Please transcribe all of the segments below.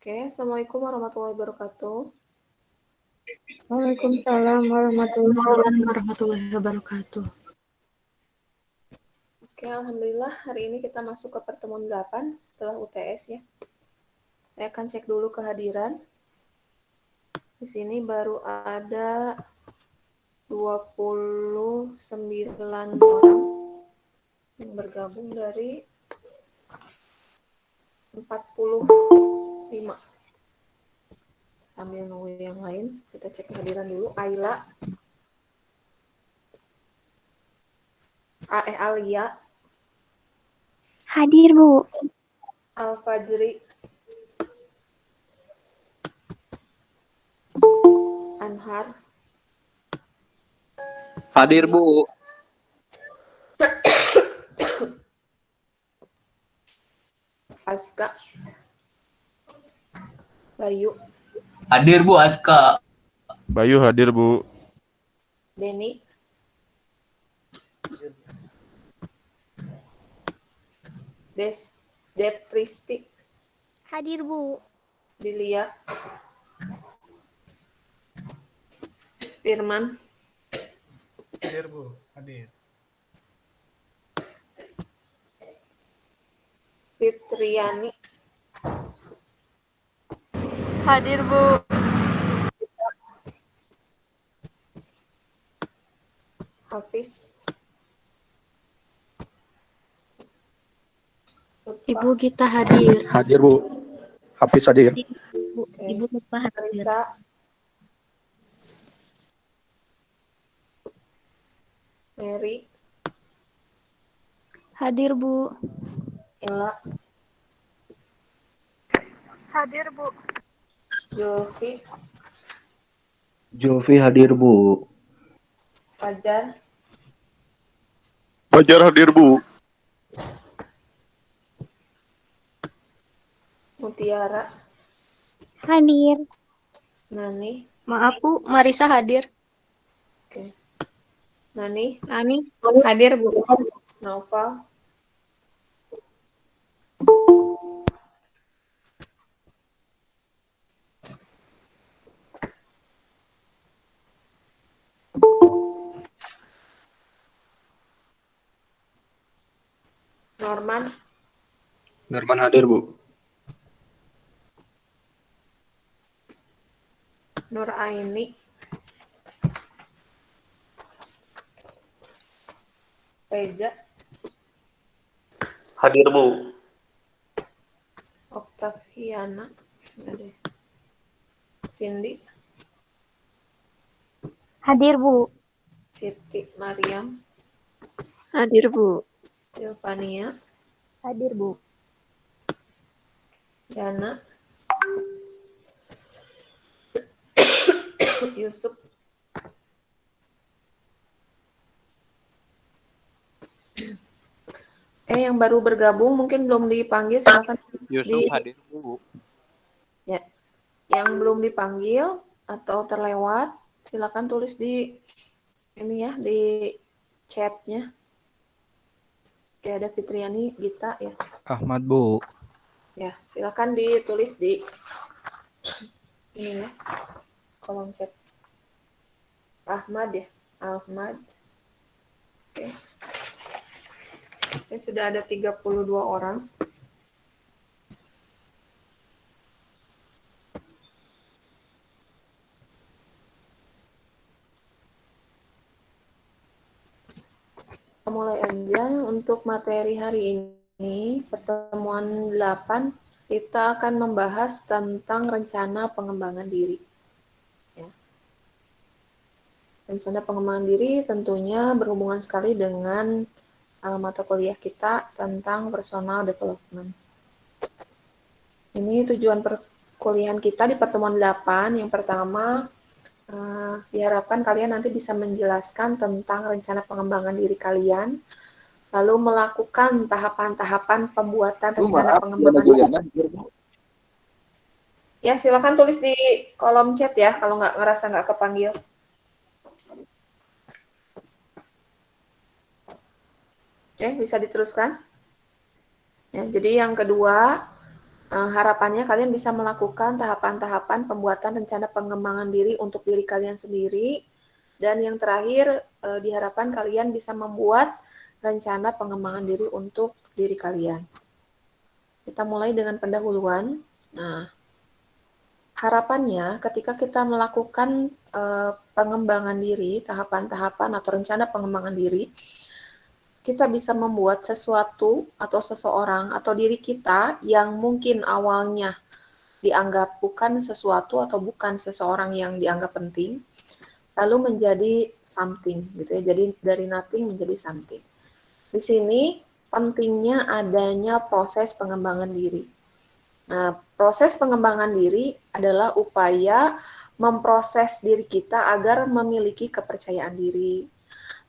Oke, Assalamualaikum warahmatullahi wabarakatuh. Waalaikumsalam warahmatullahi wabarakatuh. Oke, Alhamdulillah hari ini kita masuk ke pertemuan 8 setelah UTS ya. Saya akan cek dulu kehadiran. Di sini baru ada 29 orang yang bergabung dari 45. Sambil nunggu yang lain, kita cek kehadiran dulu. Aila, Alia, Hadir, Bu. Al-Fajri, Anhar, Hadir, Bu. Aska, Bayu, Hadir, Bu, Aska. Bayu hadir, Bu. Denny, Detristi, Hadir, Bu. Dilia, Firman, Hadir, Bu. Hadir. Fitriani, Hadir, Bu. Hafiz, Ibu Gita hadir. Hadir, Bu. Hafiz hadir. Bu. Ibu lupa hadir. Marisa, Mary, Hadir, Bu. Ella, Hadir, Bu. Julfi, Jovi hadir, Bu. Fajar, Fajar hadir, Bu. Mutiara, Hadir. Nani. Maaf, Bu. Marisa hadir. Oke. Nani, Hadir, Bu. Naufal, Norman, Norman hadir, Bu. Nur Aini, Reza, Hadir, Bu. Oktaviana, Cindy, Hadir, Bu. Siti Mariam, Hadir, Bu. Silvania, Hadir, Bu. Dana, Yusuf, yang baru bergabung mungkin belum dipanggil, silakan Yusuf hadir, Bu. Ya, yang belum dipanggil atau terlewat, silakan tulis di ini ya, di chatnya. Oke, ada Fitriani, Gita ya. Ahmad, Bu. Ya, silakan ditulis di ini ya, kolom chat. Ahmad ya, Ahmad. Oke. Oke, sudah ada 32 orang. Mulai aja untuk materi hari ini, pertemuan 8, kita akan membahas tentang rencana pengembangan diri. Ya. Rencana pengembangan diri tentunya berhubungan sekali dengan mata kuliah kita tentang personal development. Ini tujuan perkuliahan kita di pertemuan 8. Yang pertama, diharapkan kalian nanti bisa menjelaskan tentang rencana pengembangan diri kalian, lalu melakukan tahapan-tahapan pembuatan rencana pengembangan diri. Ya, silakan tulis di kolom chat ya, kalau ngerasa nggak kepanggil. Oke, bisa diteruskan. Ya, jadi yang kedua, Harapannya kalian bisa melakukan tahapan-tahapan pembuatan rencana pengembangan diri untuk diri kalian sendiri. Dan yang terakhir, diharapkan kalian bisa membuat rencana pengembangan diri untuk diri kalian. Kita mulai dengan pendahuluan. Nah, harapannya ketika kita melakukan pengembangan diri, tahapan-tahapan atau rencana pengembangan diri, kita bisa membuat sesuatu atau seseorang atau diri kita yang mungkin awalnya dianggap bukan sesuatu atau bukan seseorang yang dianggap penting, lalu menjadi something gitu ya. Jadi dari nothing menjadi something. Di sini pentingnya adanya proses pengembangan diri. Nah, proses pengembangan diri adalah upaya memproses diri kita agar memiliki kepercayaan diri,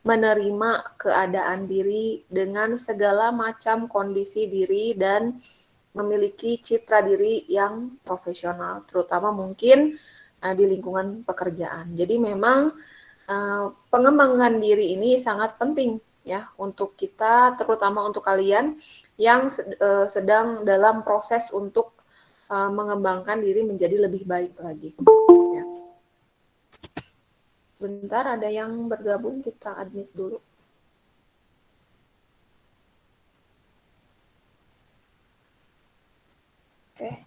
menerima keadaan diri dengan segala macam kondisi diri, dan memiliki citra diri yang profesional, terutama mungkin di lingkungan pekerjaan. Jadi memang pengembangan diri ini sangat penting ya untuk kita, terutama untuk kalian yang sedang dalam proses untuk mengembangkan diri menjadi lebih baik lagi. Ya. Sebentar, ada yang bergabung, kita admit dulu. Oke.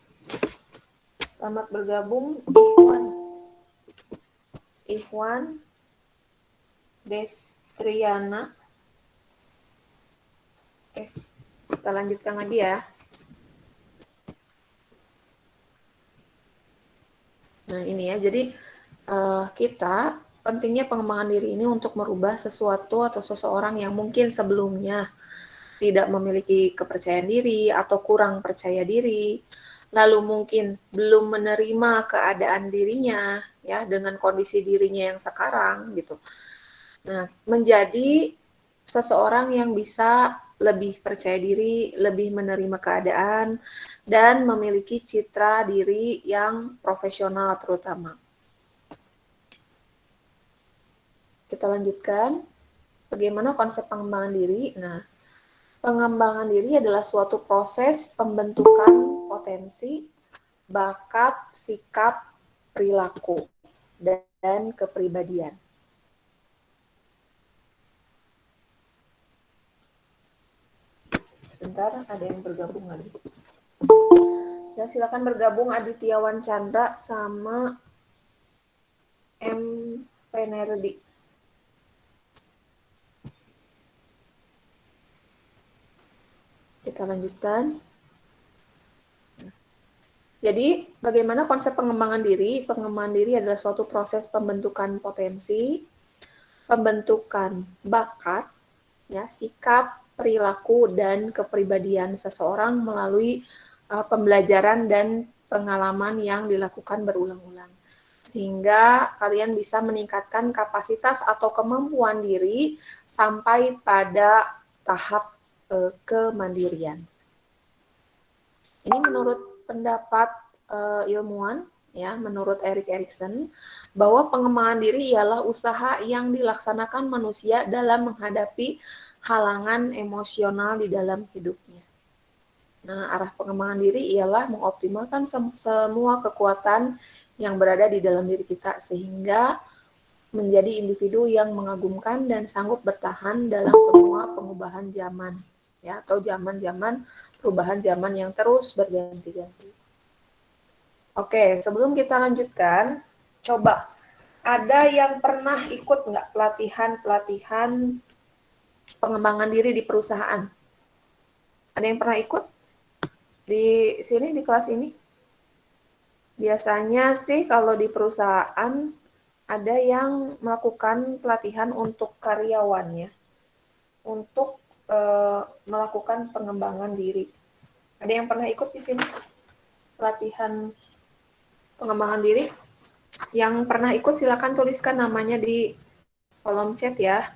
Selamat bergabung, Ikhwan Destriana. Oke, kita lanjutkan lagi ya. Nah ini ya, jadi kita pentingnya pengembangan diri ini untuk merubah sesuatu atau seseorang yang mungkin sebelumnya tidak memiliki kepercayaan diri atau kurang percaya diri, lalu mungkin belum menerima keadaan dirinya ya dengan kondisi dirinya yang sekarang gitu. Nah, menjadi seseorang yang bisa lebih percaya diri, lebih menerima keadaan, dan memiliki citra diri yang profesional terutama. Kita lanjutkan. Bagaimana konsep pengembangan diri? Nah, pengembangan diri adalah suatu proses pembentukan potensi, bakat, sikap, perilaku, dan kepribadian. Bentar, ada yang bergabung lagi. Ya, silakan bergabung Adityawan Chandra sama M. Penerdi. Kita lanjutkan. Jadi, bagaimana konsep pengembangan diri? Pengembangan diri adalah suatu proses pembentukan potensi, pembentukan bakat, ya, sikap, perilaku, dan kepribadian seseorang melalui pembelajaran dan pengalaman yang dilakukan berulang-ulang. Sehingga kalian bisa meningkatkan kapasitas atau kemampuan diri sampai pada tahap kemandirian. Ini menurut pendapat ilmuwan, ya, menurut Erik Erikson, bahwa pengembangan diri ialah usaha yang dilaksanakan manusia dalam menghadapi halangan emosional di dalam hidupnya. Nah, arah pengembangan diri ialah mengoptimalkan semua kekuatan yang berada di dalam diri kita sehingga menjadi individu yang mengagumkan dan sanggup bertahan dalam semua pengubahan zaman. Ya, atau zaman-zaman perubahan zaman yang terus berganti-ganti. Oke, sebelum kita lanjutkan, coba ada yang pernah ikut nggak pelatihan pengembangan diri di perusahaan? Ada yang pernah ikut di sini, di kelas ini? Biasanya sih kalau di perusahaan ada yang melakukan pelatihan untuk karyawannya, untuk melakukan pengembangan diri. Ada yang pernah ikut di sini pelatihan pengembangan diri? Yang pernah ikut silakan tuliskan namanya di kolom chat ya.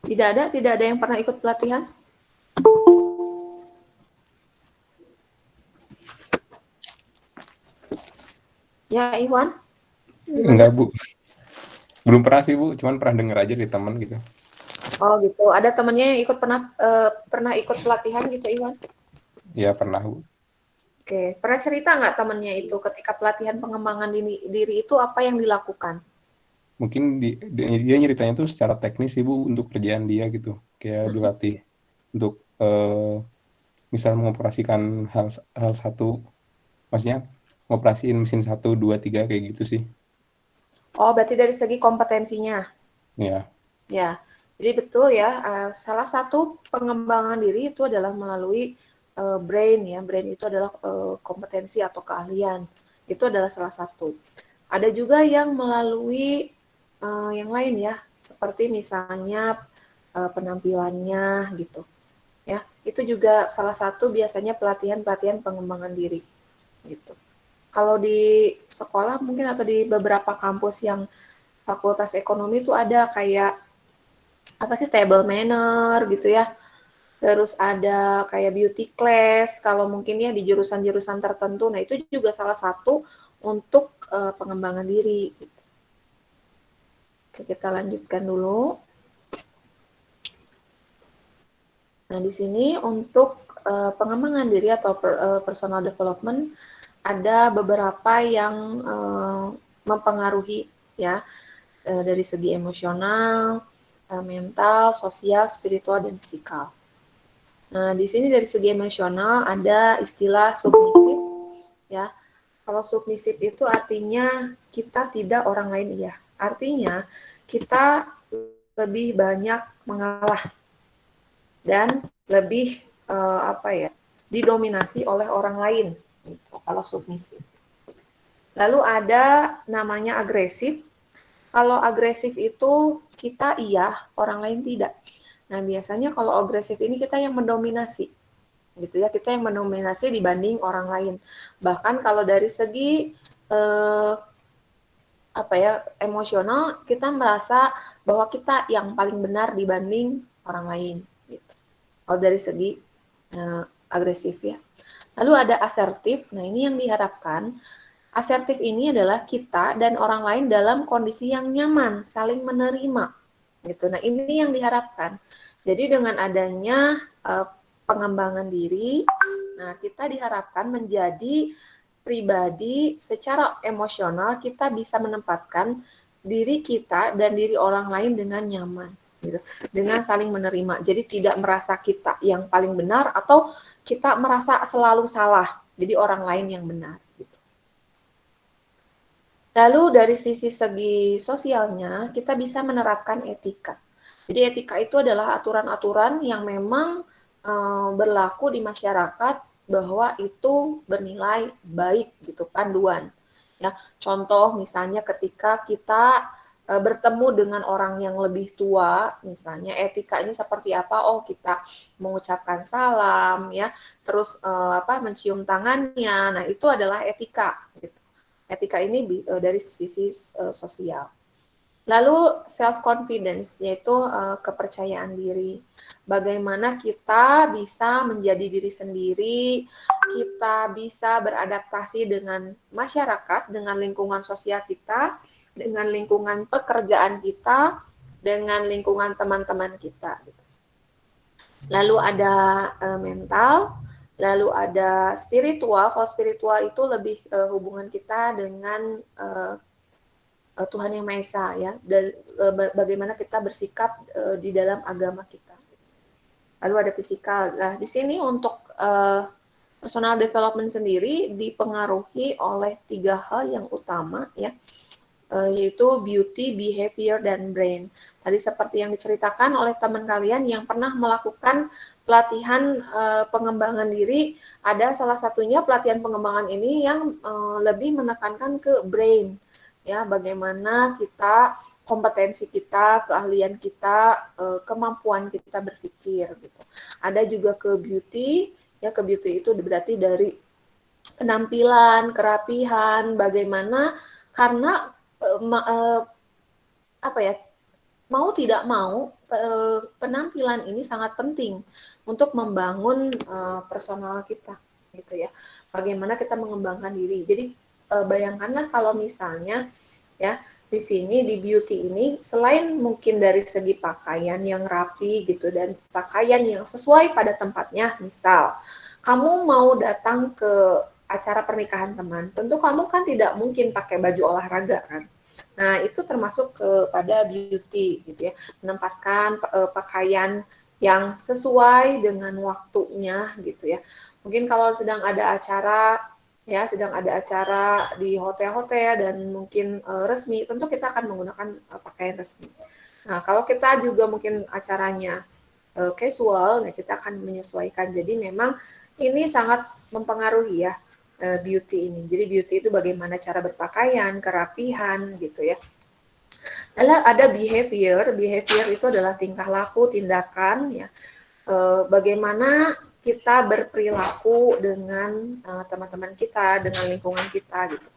Tidak ada yang pernah ikut pelatihan? Ya, Iwan. Enggak, Bu. Belum pernah sih, Bu. Cuman pernah denger aja dari teman gitu. Oh gitu. Ada temennya yang pernah ikut pelatihan gitu, Iwan? Ya pernah, Bu. Oke. Pernah cerita nggak temennya itu ketika pelatihan pengembangan diri itu apa yang dilakukan? Mungkin dia nyeritanya tuh secara teknis sih, Bu, untuk kerjaan dia gitu. Kayak dilatih untuk misal mengoperasikan hal satu, maksudnya ngoperasiin mesin 1, 2, 3 kayak gitu sih. Oh, berarti dari segi kompetensinya. Ya, Ya, jadi betul ya. Salah satu pengembangan diri itu adalah melalui brain ya. Brain itu adalah kompetensi atau keahlian. Itu adalah salah satu. Ada juga yang melalui yang lain ya, seperti misalnya penampilannya gitu. Ya, itu juga salah satu biasanya pelatihan-pelatihan pengembangan diri gitu. Kalau di sekolah mungkin atau di beberapa kampus yang fakultas ekonomi itu ada kayak apa sih table manner gitu ya. Terus ada kayak beauty class kalau mungkin ya di jurusan-jurusan tertentu. Nah, itu juga salah satu untuk pengembangan diri. Oke, kita lanjutkan dulu. Nah, di sini untuk pengembangan diri atau personal development ada beberapa yang mempengaruhi ya dari segi emosional, mental, sosial, spiritual, dan fisikal. Nah, di sini dari segi emosional ada istilah submisif ya. Kalau submisif itu artinya kita tidak, orang lain iya. Artinya kita lebih banyak mengalah dan lebih didominasi oleh orang lain gitu, kalau submisif. Lalu ada namanya agresif. Kalau agresif itu kita iya, orang lain tidak. Nah, biasanya kalau agresif ini kita yang mendominasi. Gitu ya, kita yang mendominasi dibanding orang lain. Bahkan kalau dari segi emosional, kita merasa bahwa kita yang paling benar dibanding orang lain gitu. Kalau dari segi agresif ya. Lalu ada asertif. Nah, ini yang diharapkan. Asertif ini adalah kita dan orang lain dalam kondisi yang nyaman, saling menerima. Gitu. Nah, ini yang diharapkan. Jadi dengan adanya pengembangan diri, nah kita diharapkan menjadi pribadi secara emosional, kita bisa menempatkan diri kita dan diri orang lain dengan nyaman. Gitu. Dengan saling menerima. Jadi tidak merasa kita yang paling benar atau kita merasa selalu salah. Jadi orang lain yang benar. Gitu. Lalu dari sisi segi sosialnya, kita bisa menerapkan etika. Jadi etika itu adalah aturan-aturan yang memang berlaku di masyarakat bahwa itu bernilai baik gitu, panduan. Ya, contoh misalnya ketika kita bertemu dengan orang yang lebih tua, misalnya etikanya seperti apa? Oh, kita mengucapkan salam, ya, terus mencium tangannya. Nah, itu adalah etika. Gitu. Etika ini dari sisi sosial. Lalu self-confidence, yaitu kepercayaan diri. Bagaimana kita bisa menjadi diri sendiri, kita bisa beradaptasi dengan masyarakat, dengan lingkungan sosial kita, dengan lingkungan pekerjaan kita, dengan lingkungan teman-teman kita. Lalu ada mental, lalu ada spiritual. Kalau spiritual itu lebih hubungan kita dengan Tuhan Yang Maha Esa ya, dan bagaimana kita bersikap di dalam agama kita. Lalu ada fisikal. Nah, di sini untuk personal development sendiri dipengaruhi oleh 3 hal yang utama ya, yaitu beauty, behavior, dan brain. Tadi seperti yang diceritakan oleh teman kalian yang pernah melakukan pelatihan pengembangan diri, ada salah satunya pelatihan pengembangan ini yang lebih menekankan ke brain. Ya, bagaimana kita, kompetensi kita, keahlian kita, kemampuan kita berpikir gitu. Ada juga ke beauty, ya ke beauty itu berarti dari penampilan, kerapihan, bagaimana karena mau tidak mau penampilan ini sangat penting untuk membangun personal kita gitu ya. Bagaimana kita mengembangkan diri. Jadi bayangkanlah kalau misalnya ya. Di sini di beauty ini selain mungkin dari segi pakaian yang rapi gitu dan pakaian yang sesuai pada tempatnya, misal kamu mau datang ke acara pernikahan teman, tentu kamu kan tidak mungkin pakai baju olahraga kan. Nah, itu termasuk kepada beauty gitu ya, menempatkan pakaian yang sesuai dengan waktunya gitu ya. Mungkin kalau sedang ada acara di hotel-hotel dan mungkin resmi, tentu kita akan menggunakan pakaian resmi. Nah, kalau kita juga mungkin acaranya casual, nah kita akan menyesuaikan. Jadi memang ini sangat mempengaruhi ya beauty ini. Jadi beauty itu bagaimana cara berpakaian, kerapihan gitu ya. Lalu ada behavior itu adalah tingkah laku, tindakan ya. Bagaimana kita berperilaku dengan teman-teman kita, dengan lingkungan kita gitu.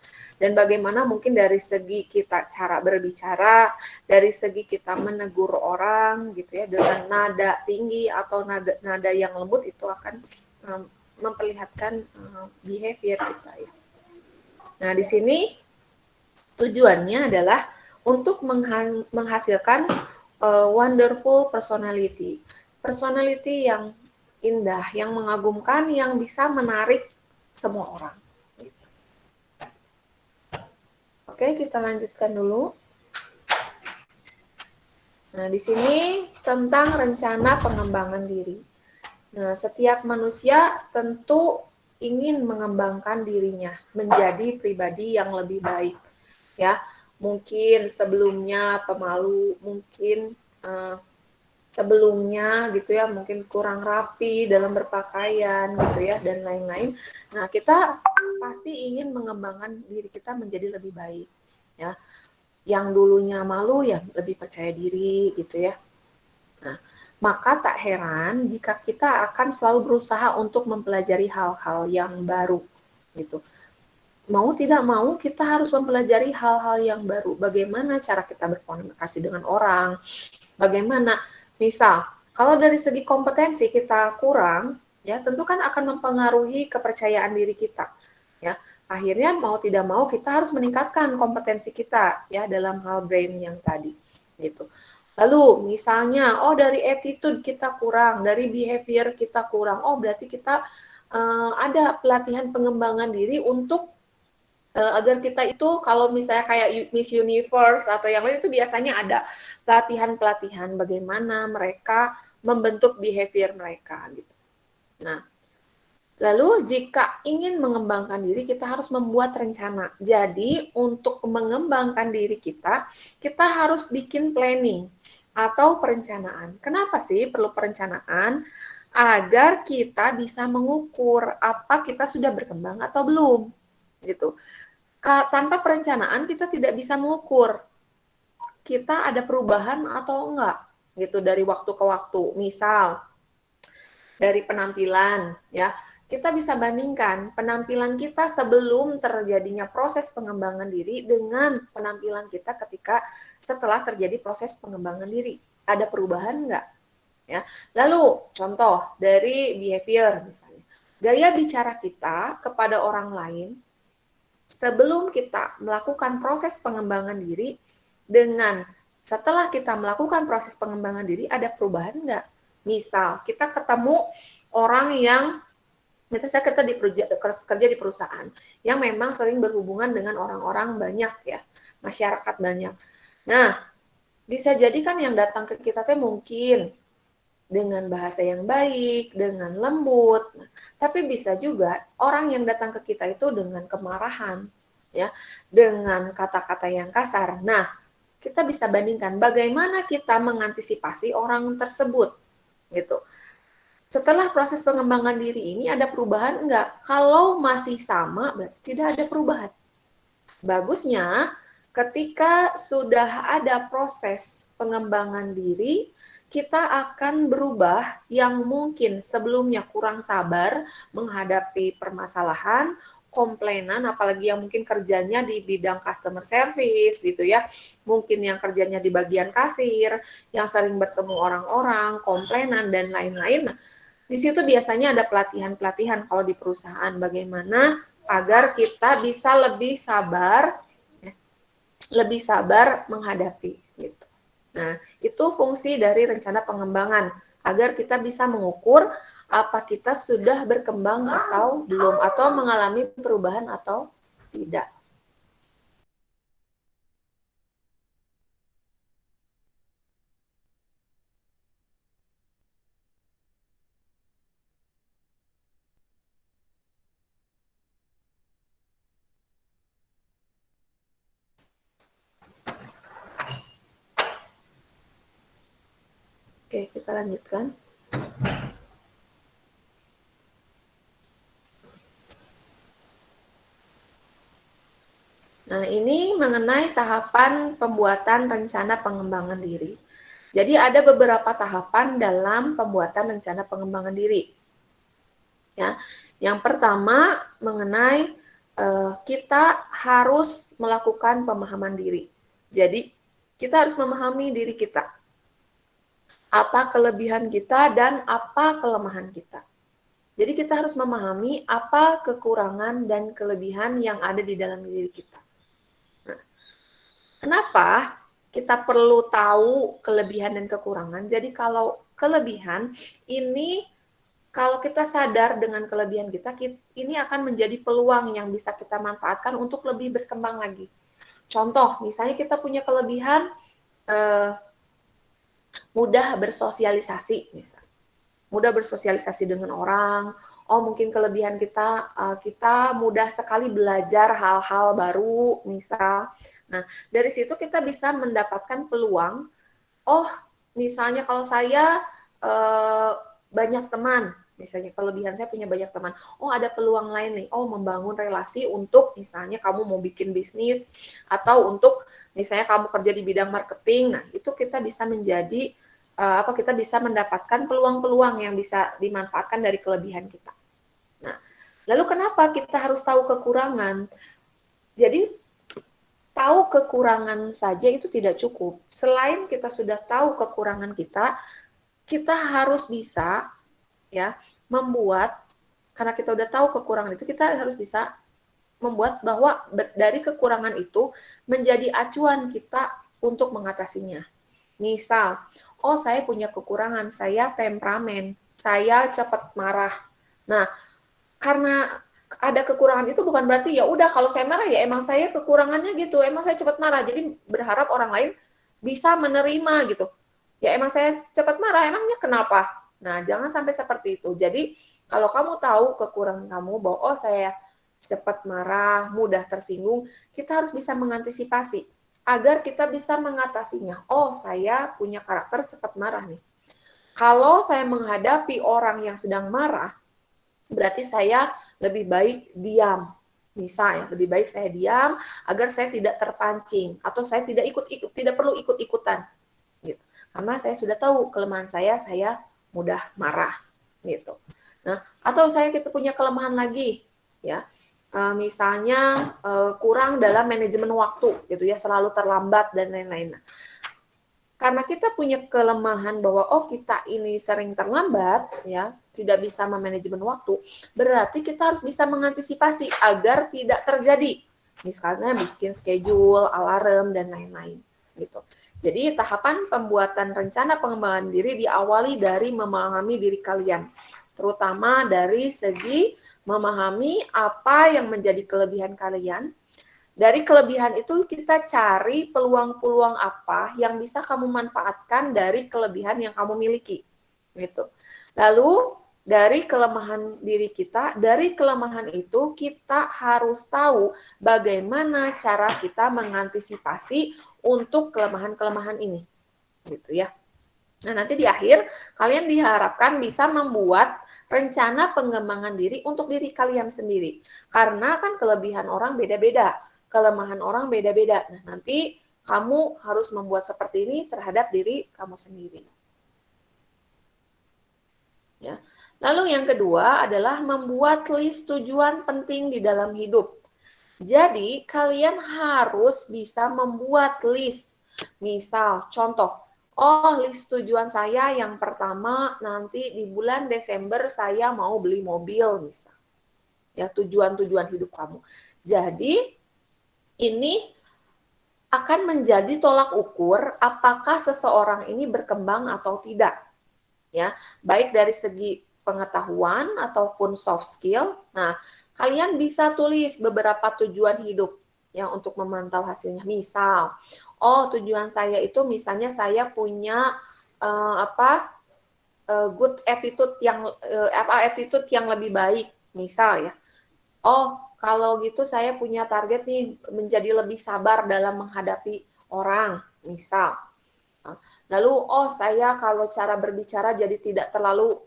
Dan bagaimana mungkin dari segi kita cara berbicara, dari segi kita menegur orang gitu ya, dengan nada tinggi atau nada yang lembut, itu akan memperlihatkan behavior kita ya. Nah, di sini tujuannya adalah untuk menghasilkan wonderful personality. Personality yang indah, yang mengagumkan, yang bisa menarik semua orang. Oke, kita lanjutkan dulu. Nah, di sini tentang rencana pengembangan diri. Nah, setiap manusia tentu ingin mengembangkan dirinya menjadi pribadi yang lebih baik. Ya, mungkin sebelumnya pemalu, mungkin sebelumnya gitu ya, mungkin kurang rapi dalam berpakaian gitu ya, dan lain-lain. Nah, kita pasti ingin mengembangkan diri kita menjadi lebih baik ya. Yang dulunya malu ya lebih percaya diri gitu ya. Nah, maka tak heran jika kita akan selalu berusaha untuk mempelajari hal-hal yang baru gitu. Mau tidak mau kita harus mempelajari hal-hal yang baru. Bagaimana cara kita berkomunikasi dengan orang, bagaimana misal, kalau dari segi kompetensi kita kurang, ya tentu kan akan mempengaruhi kepercayaan diri kita. Ya, akhirnya mau tidak mau kita harus meningkatkan kompetensi kita ya dalam hal brain yang tadi, gitu. Lalu misalnya, dari attitude kita kurang, dari behavior kita kurang, berarti kita ada pelatihan pengembangan diri untuk agar kita itu kalau misalnya kayak Miss Universe atau yang lain itu biasanya ada pelatihan-pelatihan bagaimana mereka membentuk behavior mereka gitu. Nah, lalu jika ingin mengembangkan diri kita harus membuat rencana. Jadi untuk mengembangkan diri kita harus bikin planning atau perencanaan. Kenapa sih perlu perencanaan? Agar kita bisa mengukur apa kita sudah berkembang atau belum gitu. Tanpa perencanaan kita tidak bisa mengukur kita ada perubahan atau enggak gitu dari waktu ke waktu. Misal dari penampilan ya, kita bisa bandingkan penampilan kita sebelum terjadinya proses pengembangan diri dengan penampilan kita ketika setelah terjadi proses pengembangan diri. Ada perubahan enggak? Ya. Lalu contoh dari behavior misalnya. Gaya bicara kita kepada orang lain sebelum kita melakukan proses pengembangan diri dengan setelah kita melakukan proses pengembangan diri ada perubahan enggak? Misal kita ketemu orang yang saya kerja di perusahaan yang memang sering berhubungan dengan orang-orang banyak ya, masyarakat banyak. Nah, bisa jadi kan yang datang ke kita teh mungkin dengan bahasa yang baik, dengan lembut. Nah, tapi bisa juga orang yang datang ke kita itu dengan kemarahan, ya, dengan kata-kata yang kasar. Nah, kita bisa bandingkan bagaimana kita mengantisipasi orang tersebut, gitu. Setelah proses pengembangan diri ini ada perubahan enggak? Kalau masih sama, berarti tidak ada perubahan. Bagusnya, ketika sudah ada proses pengembangan diri, kita akan berubah yang mungkin sebelumnya kurang sabar menghadapi permasalahan, komplainan, apalagi yang mungkin kerjanya di bidang customer service gitu ya, mungkin yang kerjanya di bagian kasir, yang sering bertemu orang-orang, komplainan, dan lain-lain. Nah, di situ biasanya ada pelatihan-pelatihan kalau di perusahaan, bagaimana agar kita bisa lebih sabar lebih sabar menghadapi gitu. Nah, itu fungsi dari rencana pengembangan agar kita bisa mengukur apa kita sudah berkembang atau belum, atau mengalami perubahan atau tidak. Oke, kita lanjutkan. Nah, ini mengenai tahapan pembuatan rencana pengembangan diri. Jadi ada beberapa tahapan dalam pembuatan rencana pengembangan diri. Ya, yang pertama mengenai kita harus melakukan pemahaman diri. Jadi kita harus memahami diri kita. Apa kelebihan kita dan apa kelemahan kita. Jadi kita harus memahami apa kekurangan dan kelebihan yang ada di dalam diri kita. Nah, kenapa kita perlu tahu kelebihan dan kekurangan? Jadi kalau kelebihan ini, kalau kita sadar dengan kelebihan kita, ini akan menjadi peluang yang bisa kita manfaatkan untuk lebih berkembang lagi. Contoh, misalnya kita punya kelebihan mudah bersosialisasi, misalnya. Mudah bersosialisasi dengan orang. Oh, mungkin kelebihan kita, kita mudah sekali belajar hal-hal baru, misal. Nah, dari situ kita bisa mendapatkan peluang. Oh, misalnya kalau saya banyak teman, misalnya kelebihan saya punya banyak teman. Oh, ada peluang lain nih. Oh, membangun relasi untuk misalnya kamu mau bikin bisnis atau untuk misalnya kamu kerja di bidang marketing. Nah, itu kita bisa menjadi kita bisa mendapatkan peluang-peluang yang bisa dimanfaatkan dari kelebihan kita. Nah, lalu kenapa kita harus tahu kekurangan? Jadi tahu kekurangan saja itu tidak cukup. Selain kita sudah tahu kekurangan kita harus bisa ya membuat, karena kita udah tahu kekurangan itu, kita harus bisa membuat bahwa dari kekurangan itu menjadi acuan kita untuk mengatasinya. Misal, oh saya punya kekurangan, saya temperamen, saya cepat marah. Nah, karena ada kekurangan itu bukan berarti ya udah kalau saya marah ya emang saya kekurangannya gitu, emang saya cepat marah. Jadi berharap orang lain bisa menerima gitu. Ya emang saya cepat marah, emangnya kenapa? Nah, jangan sampai seperti itu. Jadi, kalau kamu tahu kekurangan kamu bahwa oh saya cepat marah, mudah tersinggung, kita harus bisa mengantisipasi agar kita bisa mengatasinya. Oh, saya punya karakter cepat marah nih. Kalau saya menghadapi orang yang sedang marah, berarti saya lebih baik diam. Misalnya, lebih baik saya diam agar saya tidak terpancing atau saya tidak perlu ikut-ikutan. Gitu. Karena saya sudah tahu kelemahan saya mudah marah gitu. Nah, atau kita punya kelemahan lagi ya. Misalnya kurang dalam manajemen waktu gitu ya, selalu terlambat dan lain-lain. Nah, karena kita punya kelemahan bahwa oh kita ini sering terlambat ya, tidak bisa memanajemen waktu, berarti kita harus bisa mengantisipasi agar tidak terjadi. Misalnya bikin schedule, alarm dan lain-lain gitu. Jadi tahapan pembuatan rencana pengembangan diri diawali dari memahami diri kalian, terutama dari segi memahami apa yang menjadi kelebihan kalian. Dari kelebihan itu kita cari peluang-peluang apa yang bisa kamu manfaatkan dari kelebihan yang kamu miliki. Gitu. Lalu dari kelemahan diri kita, dari kelemahan itu kita harus tahu bagaimana cara kita mengantisipasi untuk kelemahan-kelemahan ini. Gitu ya. Nah, nanti di akhir kalian diharapkan bisa membuat rencana pengembangan diri untuk diri kalian sendiri. Karena kan kelebihan orang beda-beda, kelemahan orang beda-beda. Nah, nanti kamu harus membuat seperti ini terhadap diri kamu sendiri. Ya. Lalu yang kedua adalah membuat list tujuan penting di dalam hidup. Jadi, kalian harus bisa membuat list. Misal, contoh, list tujuan saya yang pertama nanti di bulan Desember saya mau beli mobil, misal. Ya, tujuan-tujuan hidup kamu. Jadi, ini akan menjadi tolak ukur apakah seseorang ini berkembang atau tidak. Ya, baik dari segi pengetahuan ataupun soft skill. Nah, kalian bisa tulis beberapa tujuan hidup yang untuk memantau hasilnya. Misal, tujuan saya itu misalnya saya punya good attitude attitude yang lebih baik, misal ya. Kalau gitu saya punya target nih menjadi lebih sabar dalam menghadapi orang, misal. Lalu saya kalau cara berbicara jadi tidak terlalu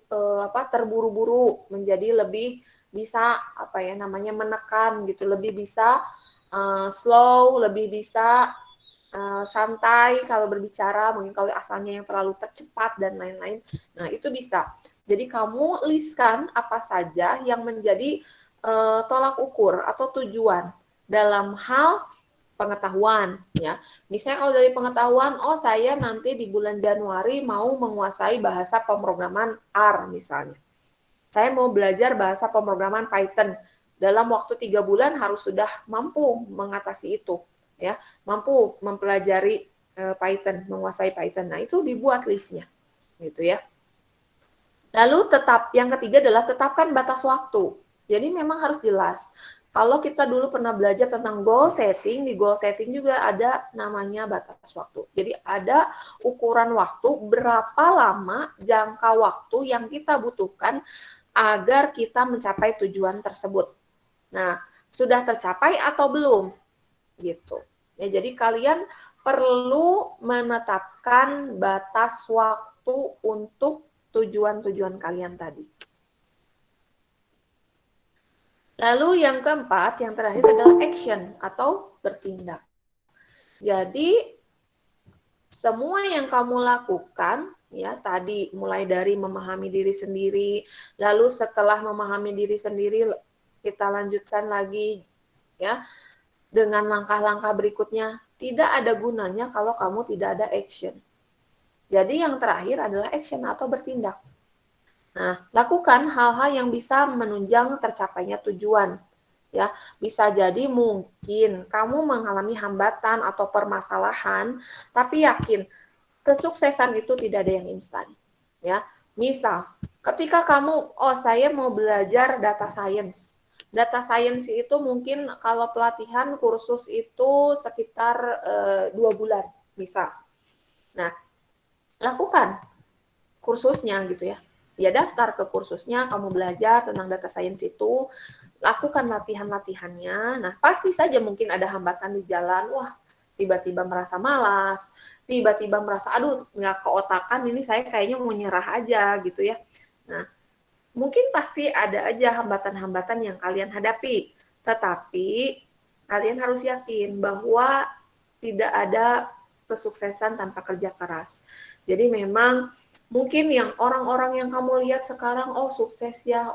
terburu-buru, menjadi lebih bisa menekan gitu, lebih bisa slow, lebih bisa santai kalau berbicara, mungkin kalau asalnya yang terlalu cepat dan lain-lain. Nah, itu bisa. Jadi kamu listkan apa saja yang menjadi tolak ukur atau tujuan dalam hal pengetahuan, ya. Misalnya kalau dari pengetahuan, saya nanti di bulan Januari mau menguasai bahasa pemrograman R misalnya. Saya mau belajar bahasa pemrograman Python. Dalam waktu 3 bulan harus sudah mampu mengatasi itu, ya. Mampu mempelajari Python, menguasai Python. Nah, itu dibuat listnya, gitu ya. Lalu yang ketiga adalah tetapkan batas waktu. Jadi memang harus jelas. Kalau kita dulu pernah belajar tentang goal setting, di goal setting juga ada namanya batas waktu. Jadi ada ukuran waktu, berapa lama jangka waktu yang kita butuhkan agar kita mencapai tujuan tersebut. Nah, sudah tercapai atau belum? Gitu. Ya, jadi kalian perlu menetapkan batas waktu untuk tujuan-tujuan kalian tadi. Lalu yang keempat, yang terakhir adalah action atau bertindak. Jadi semua yang kamu lakukan, ya tadi mulai dari memahami diri sendiri, lalu setelah memahami diri sendiri kita lanjutkan lagi ya dengan langkah-langkah berikutnya. Tidak ada gunanya kalau kamu tidak ada action. Jadi yang terakhir adalah action atau bertindak. Nah, lakukan hal-hal yang bisa menunjang tercapainya tujuan. Ya, bisa jadi mungkin kamu mengalami hambatan atau permasalahan, tapi yakin kesuksesan itu tidak ada yang instan. Ya, misal ketika kamu, saya mau belajar data science. Data science itu mungkin kalau pelatihan kursus itu sekitar 2 bulan, misal. Nah, lakukan kursusnya gitu ya. Ya daftar ke kursusnya, kamu belajar tentang data science itu, lakukan latihan-latihannya. Nah, pasti saja mungkin ada hambatan di jalan. Wah, tiba-tiba merasa malas, tiba-tiba merasa, aduh, nggak keotakan, ini saya kayaknya mau nyerah aja gitu ya. Nah, mungkin pasti ada aja hambatan-hambatan yang kalian hadapi. Tetapi, kalian harus yakin bahwa tidak ada kesuksesan tanpa kerja keras. Jadi memang mungkin yang orang-orang yang kamu lihat sekarang, sukses ya,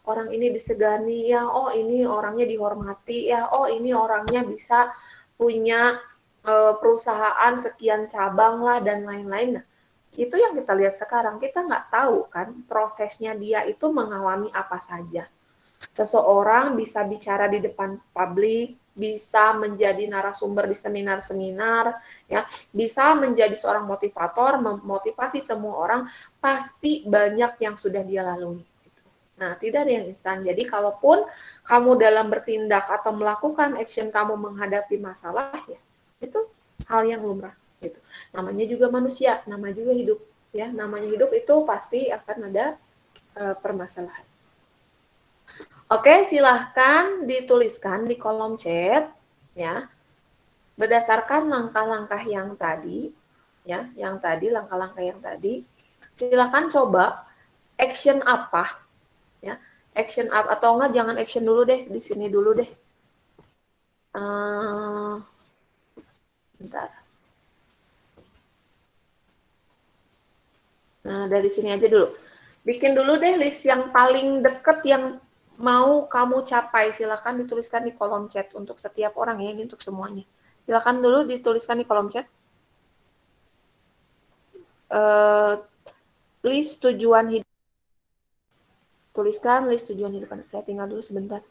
orang ini disegani ya, ini orangnya dihormati ya, ini orangnya bisa punya perusahaan sekian cabang lah dan lain-lain. Nah, itu yang kita lihat sekarang. Kita nggak tahu kan prosesnya dia itu mengalami apa saja. Seseorang bisa bicara di depan publik, bisa menjadi narasumber di seminar-seminar, ya, bisa menjadi seorang motivator, memotivasi semua orang, pasti banyak yang sudah dia lalui. Nah, tidak ada yang instan. Jadi, kalaupun kamu dalam bertindak atau melakukan action kamu menghadapi masalah, ya, itu hal yang lumrah. Gitu. Namanya juga manusia, namanya juga hidup. Ya, namanya hidup itu pasti akan ada permasalahan. Oke, silahkan dituliskan di kolom chat, ya, berdasarkan langkah-langkah yang tadi, ya, langkah-langkah yang tadi, silahkan coba action apa, ya, action apa, atau enggak jangan action dulu deh, di sini dulu deh. Bentar. Nah, dari sini aja dulu. Bikin dulu deh list yang paling deket yang mau kamu capai, silakan dituliskan di kolom chat untuk setiap orang ya, ini untuk semuanya. Silakan dulu dituliskan di kolom chat. List tujuan hidup. Tuliskan list tujuan hidup. Saya tinggal dulu sebentar.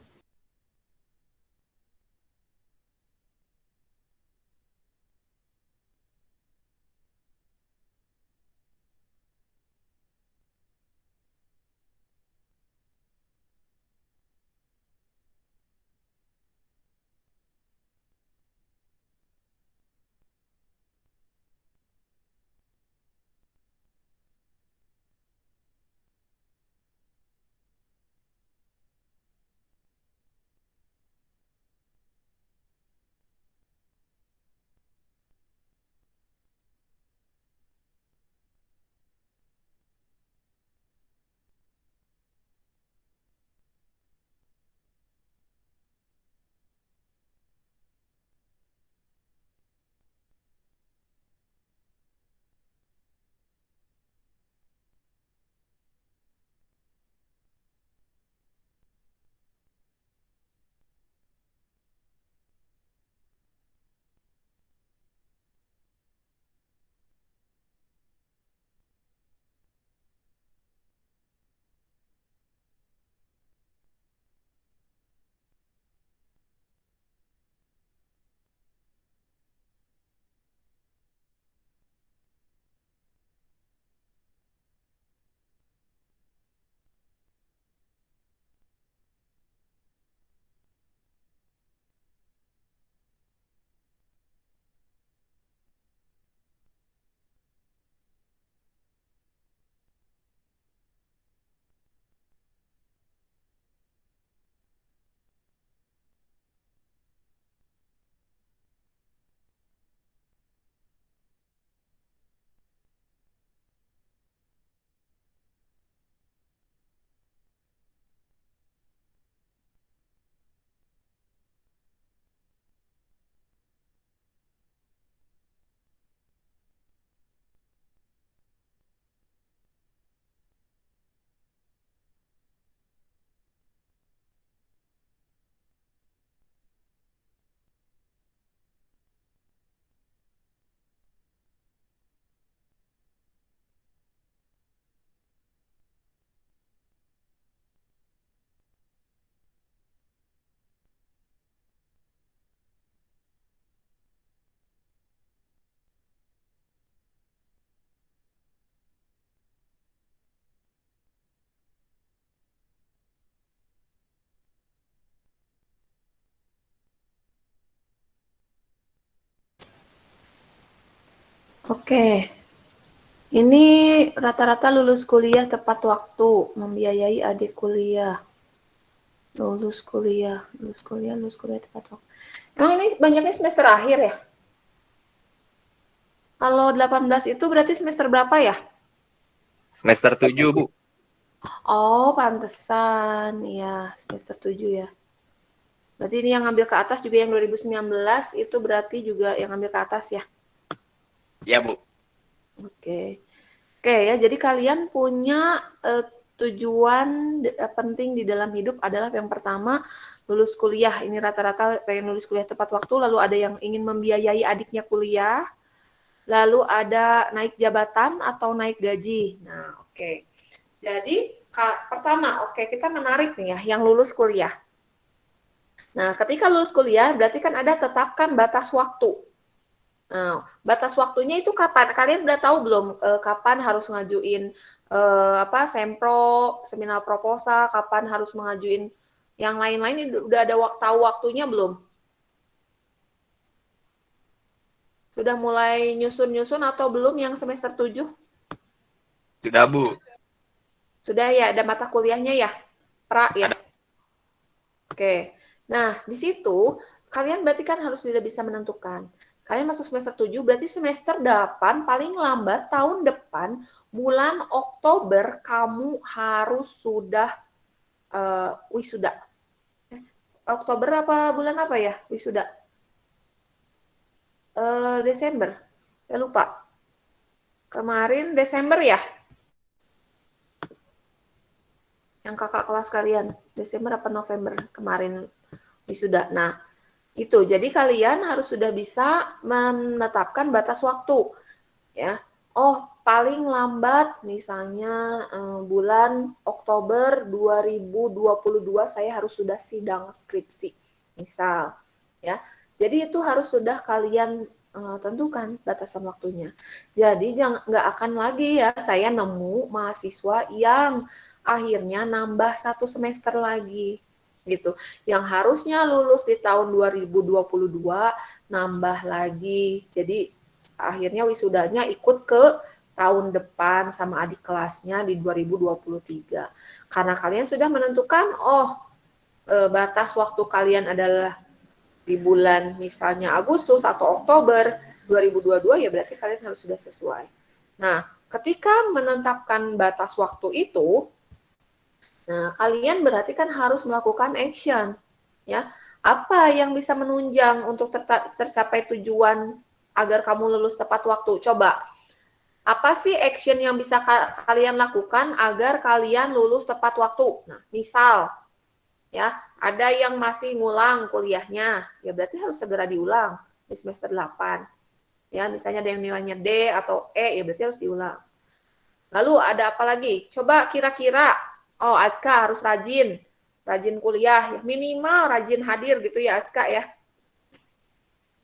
Oke, ini rata-rata lulus kuliah tepat waktu, membiayai adik kuliah. Lulus kuliah tepat waktu. Emang ini banyaknya semester akhir ya? Kalau 18 itu berarti semester berapa ya? Semester 7, Bu. Oh, pantesan. Ya, semester 7 ya. Berarti ini yang ngambil ke atas juga yang 2019 itu berarti juga yang ngambil ke atas ya? Ya, Bu. Oke. Oke ya, jadi kalian punya tujuan penting di dalam hidup adalah yang pertama lulus kuliah. Ini rata-rata pengen lulus kuliah tepat waktu, lalu ada yang ingin membiayai adiknya kuliah, lalu ada naik jabatan atau naik gaji. Nah, oke. Jadi pertama, oke, kita menarik nih ya yang lulus kuliah. Nah, ketika lulus kuliah berarti kan ada tetapkan batas waktu. Nah, batas waktunya itu kapan? Kalian udah tahu belum kapan harus ngajuin sempro, seminar proposal, kapan harus mengajuin yang lain-lain, udah ada tahu waktunya belum? Sudah mulai nyusun-nyusun atau belum yang semester 7? Sudah, Bu. Sudah ya, ada mata kuliahnya ya? Pra ya? Oke. Nah, di situ kalian berarti kan harus sudah bisa menentukan. Kalian masuk semester 7, berarti semester 8 paling lambat tahun depan, bulan Oktober, kamu harus sudah wisuda. Oktober apa bulan apa ya wisuda? Desember. Saya lupa. Kemarin Desember ya? Yang kakak kelas kalian. Desember apa November kemarin wisuda. Nah, itu. Jadi kalian harus sudah bisa menetapkan batas waktu. Ya. Oh, paling lambat misalnya bulan Oktober 2022 saya harus sudah sidang skripsi. Misal, ya. Jadi itu harus sudah kalian tentukan batasan waktunya. Jadi nggak akan lagi ya saya nemu mahasiswa yang akhirnya nambah 1 semester lagi gitu. Yang harusnya lulus di tahun 2022 nambah lagi. Jadi akhirnya wisudanya ikut ke tahun depan sama adik kelasnya di 2023. Karena kalian sudah menentukan batas waktu kalian adalah di bulan misalnya Agustus atau Oktober 2022, ya berarti kalian harus sudah sesuai. Nah, ketika menetapkan batas waktu itu, nah kalian berarti kan harus melakukan action, ya. Apa yang bisa menunjang untuk tercapai tujuan agar kamu lulus tepat waktu? Coba, apa sih action yang bisa kalian lakukan agar kalian lulus tepat waktu? Nah, misal, ya, ada yang masih ngulang kuliahnya, ya berarti harus segera diulang di semester 8. Ya, misalnya ada yang nilainya D atau E, ya berarti harus diulang. Lalu ada apa lagi? Coba kira-kira, Aska harus rajin kuliah, ya minimal rajin hadir gitu ya Aska ya.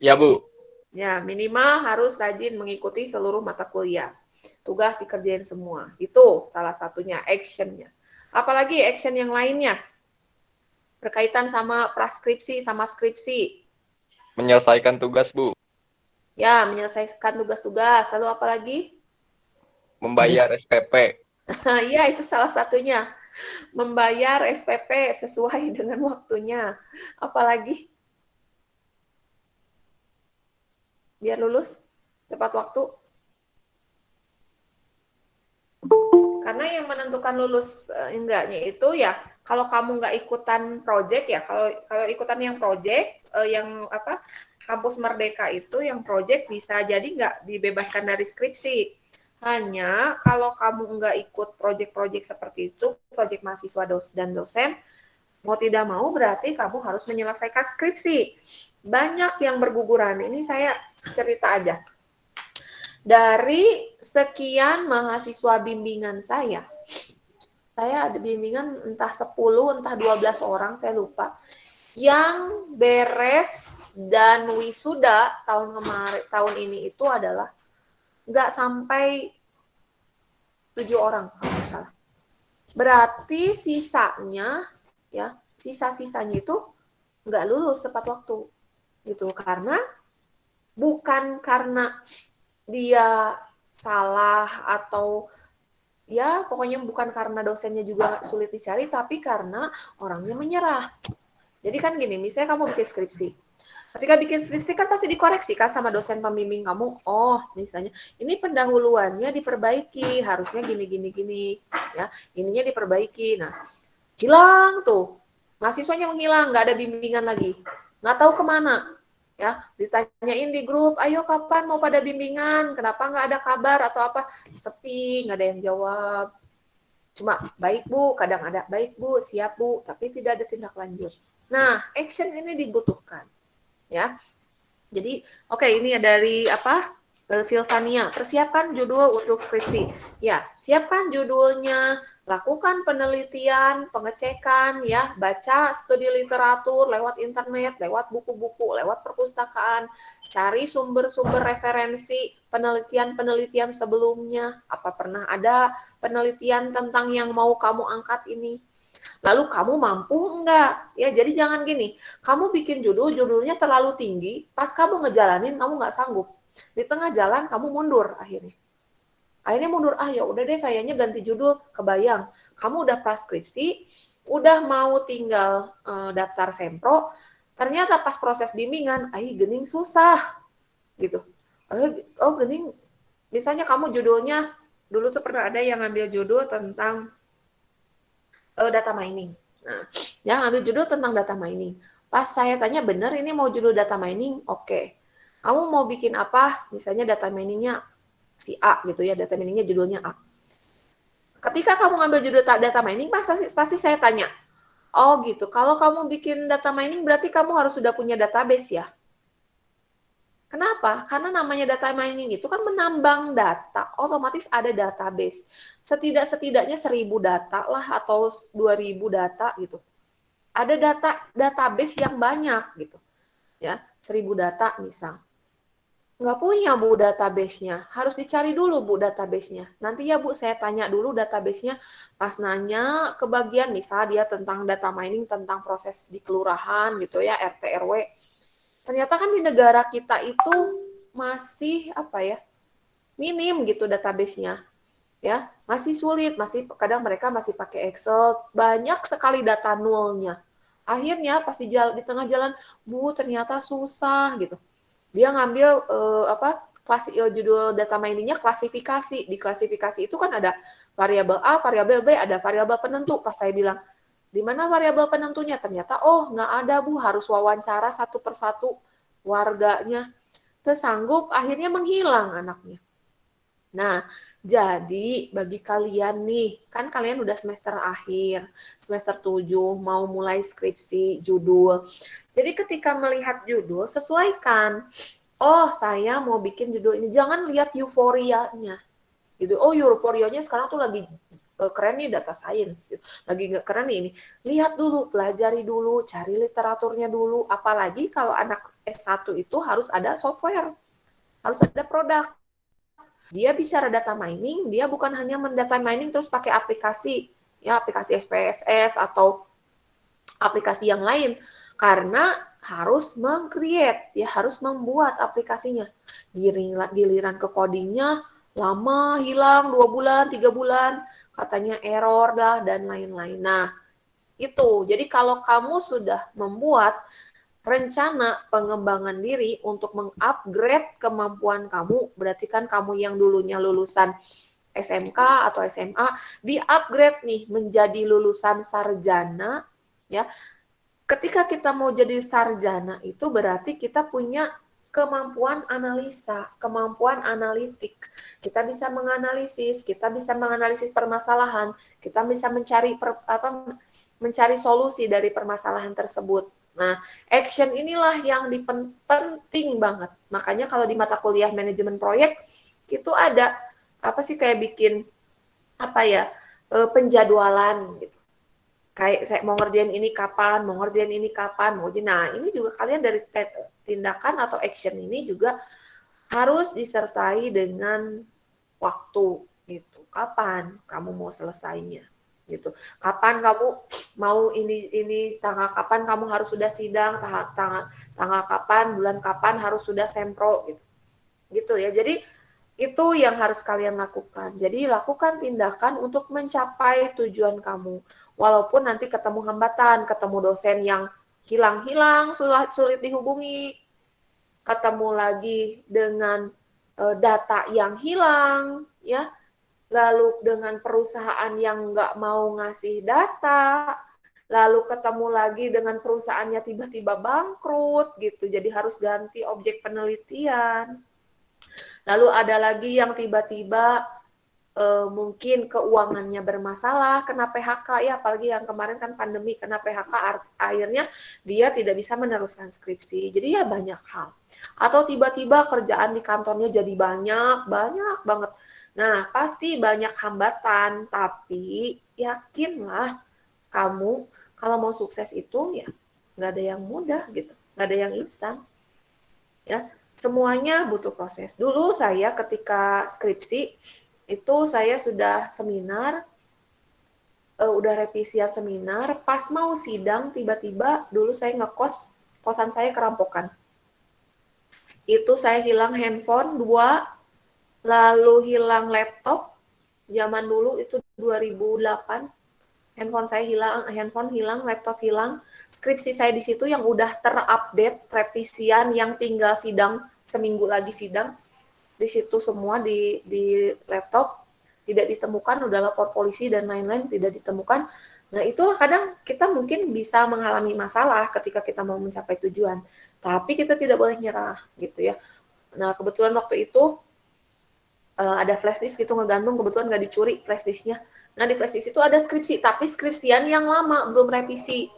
Ya, Bu. Ya, minimal harus rajin mengikuti seluruh mata kuliah. Tugas dikerjain semua. Itu salah satunya actionnya. Apalagi action yang lainnya? Berkaitan sama praskripsi, sama skripsi. Menyelesaikan tugas, Bu. Ya, menyelesaikan tugas-tugas. Lalu apa lagi? Membayar SPP. Ya, itu salah satunya. Membayar SPP sesuai dengan waktunya. Apalagi? Biar lulus tepat waktu. Karena yang menentukan lulus enggaknya itu ya, kalau kamu nggak ikutan project ya, kalau ikutan yang project, kampus Merdeka itu yang project bisa jadi nggak dibebaskan dari skripsi. Hanya kalau kamu nggak ikut project-project seperti itu, project mahasiswa dan dosen, mau tidak mau berarti kamu harus menyelesaikan skripsi. Banyak yang berguguran. Ini saya cerita aja. Dari sekian mahasiswa bimbingan saya ada bimbingan entah 10, entah 12 orang, saya lupa, yang beres dan wisuda tahun ini itu adalah nggak sampai 7 orang kalau nggak salah. Berarti sisanya itu nggak lulus tepat waktu gitu, karena bukan karena dia salah atau ya pokoknya bukan karena dosennya juga sulit dicari, tapi karena orangnya menyerah. Jadi kan gini, misalnya kamu bikin skripsi. Ketika bikin skripsi kan pasti dikoreksi kan sama dosen pembimbing kamu. Oh, misalnya ini pendahuluannya diperbaiki, harusnya gini ya. Ininya diperbaiki. Nah, hilang tuh. Mahasiswanya menghilang, nggak ada bimbingan lagi. Nggak tahu kemana. Ya, ditanyain di grup, ayo kapan mau pada bimbingan? Kenapa nggak ada kabar atau apa? Sepi, nggak ada yang jawab. Cuma baik Bu, kadang ada baik Bu, siap Bu, tapi tidak ada tindak lanjut. Nah, action ini dibutuhkan. Ya. Jadi, oke, ini dari apa? Silvania, persiapkan judul untuk skripsi. Ya, siapkan judulnya, lakukan penelitian, pengecekan, ya, baca studi literatur lewat internet, lewat buku-buku, lewat perpustakaan, cari sumber-sumber referensi penelitian-penelitian sebelumnya. Apa pernah ada penelitian tentang yang mau kamu angkat ini? Lalu kamu mampu enggak? Ya, jadi jangan gini, kamu bikin judulnya terlalu tinggi, pas kamu ngejalanin kamu nggak sanggup. Di tengah jalan kamu mundur akhirnya. Akhirnya mundur, ya udah deh kayaknya ganti judul, kebayang. Kamu udah praskripsi, udah mau tinggal daftar sempro, ternyata pas proses bimbingan, gening susah. Gitu. Gening, misalnya kamu judulnya, dulu tuh pernah ada yang ngambil judul tentang data mining. Nah, yang ngambil judul tentang data mining. Pas saya tanya, bener ini mau judul data mining? Oke. Kamu mau bikin apa? Misalnya data miningnya si A gitu ya, data miningnya judulnya A. Ketika kamu ngambil judul data mining, pasti saya tanya, oh gitu, kalau kamu bikin data mining berarti kamu harus sudah punya database ya? Kenapa? Karena namanya data mining itu kan menambang data, otomatis ada database. Setidaknya 1.000 data lah atau 2.000 data gitu. Ada database yang banyak gitu. Ya, 1.000 data misal. Nggak punya Bu database-nya, harus dicari dulu Bu database-nya. Nanti ya Bu saya tanya dulu database-nya, pas nanya ke bagian misal dia tentang data mining, tentang proses di kelurahan gitu ya, RT RW. Ternyata kan di negara kita itu masih minim gitu database-nya. Ya, masih sulit, kadang mereka masih pakai Excel, banyak sekali data nolnya. Akhirnya pas di tengah jalan, Bu ternyata susah gitu. Dia ngambil judul data miningnya klasifikasi. Di klasifikasi itu kan ada variabel A, variabel B, ada variabel penentu. Pas saya bilang, di mana variabel penentunya? Ternyata, nggak ada Bu, harus wawancara satu persatu warganya. Tersanggup, akhirnya menghilang anaknya. Nah, jadi bagi kalian nih, kan kalian udah semester akhir, semester 7, mau mulai skripsi, judul. Jadi ketika melihat judul, sesuaikan. Oh, saya mau bikin judul ini. Jangan lihat euforianya. Gitu. Oh, euforianya sekarang tuh lagi keren nih data science. Lagi nggak keren nih ini. Lihat dulu, pelajari dulu, cari literaturnya dulu. Apalagi kalau anak S1 itu harus ada software. Harus ada produk. Dia bicara data mining, dia bukan hanya mendata mining terus pakai aplikasi, ya aplikasi SPSS atau aplikasi yang lain, karena harus meng-create, ya harus membuat aplikasinya. Giliran ke codingnya lama, hilang 2 bulan, 3 bulan, katanya error dah dan lain-lain. Nah, itu. Jadi kalau kamu sudah membuat rencana pengembangan diri untuk mengupgrade kemampuan kamu, berarti kan kamu yang dulunya lulusan SMK atau SMA, di-upgrade nih menjadi lulusan sarjana, ya. Ketika kita mau jadi sarjana itu berarti kita punya kemampuan analisa, kemampuan analitik. Kita bisa menganalisis permasalahan, kita bisa mencari solusi dari permasalahan tersebut. Nah, action inilah yang penting banget. Makanya kalau di mata kuliah manajemen proyek itu ada kayak bikin penjadwalan gitu. Kayak saya mau ngerjain ini kapan, Nah, ini juga kalian dari tindakan atau action ini juga harus disertai dengan waktu gitu. Kapan kamu mau selesainya? Gitu. Kapan kamu mau ini tanggal kapan kamu harus sudah sidang, tanggal kapan, bulan kapan harus sudah sempro gitu. Gitu ya. Jadi Itu yang harus kalian lakukan. Jadi lakukan tindakan untuk mencapai tujuan kamu. Walaupun nanti ketemu hambatan, ketemu dosen yang hilang-hilang, sulit dihubungi, ketemu lagi dengan data yang hilang, ya, lalu dengan perusahaan yang nggak mau ngasih data, lalu ketemu lagi dengan perusahaannya tiba-tiba bangkrut gitu, jadi harus ganti objek penelitian. Lalu ada lagi yang tiba-tiba mungkin keuangannya bermasalah, kena PHK ya, apalagi yang kemarin kan pandemi, kena PHK, akhirnya dia tidak bisa meneruskan skripsi. Jadi ya banyak hal. Atau tiba-tiba kerjaan di kantornya jadi banyak banget. Nah, pasti banyak hambatan, tapi yakinlah kamu kalau mau sukses itu ya nggak ada yang mudah gitu, nggak ada yang instan. Ya, semuanya butuh proses. Dulu saya ketika skripsi itu saya sudah seminar, udah revisian seminar, pas mau sidang tiba-tiba dulu saya kosan saya kerampokan. Itu saya hilang handphone 2, lalu hilang laptop. Zaman dulu itu 2008. Handphone hilang, laptop hilang. Skripsi saya di situ yang udah terupdate, revisian yang tinggal sidang, seminggu lagi sidang. Di situ semua di laptop tidak ditemukan, udah lapor polisi dan lain-lain, tidak ditemukan. Nah, itulah kadang kita mungkin bisa mengalami masalah ketika kita mau mencapai tujuan, tapi kita tidak boleh nyerah gitu ya. Nah, kebetulan waktu itu ada flash disk gitu ngegantung, kebetulan nggak dicuri flash disknya. Nah, di flash disk itu ada skripsi, tapi skripsian yang lama, belum revisi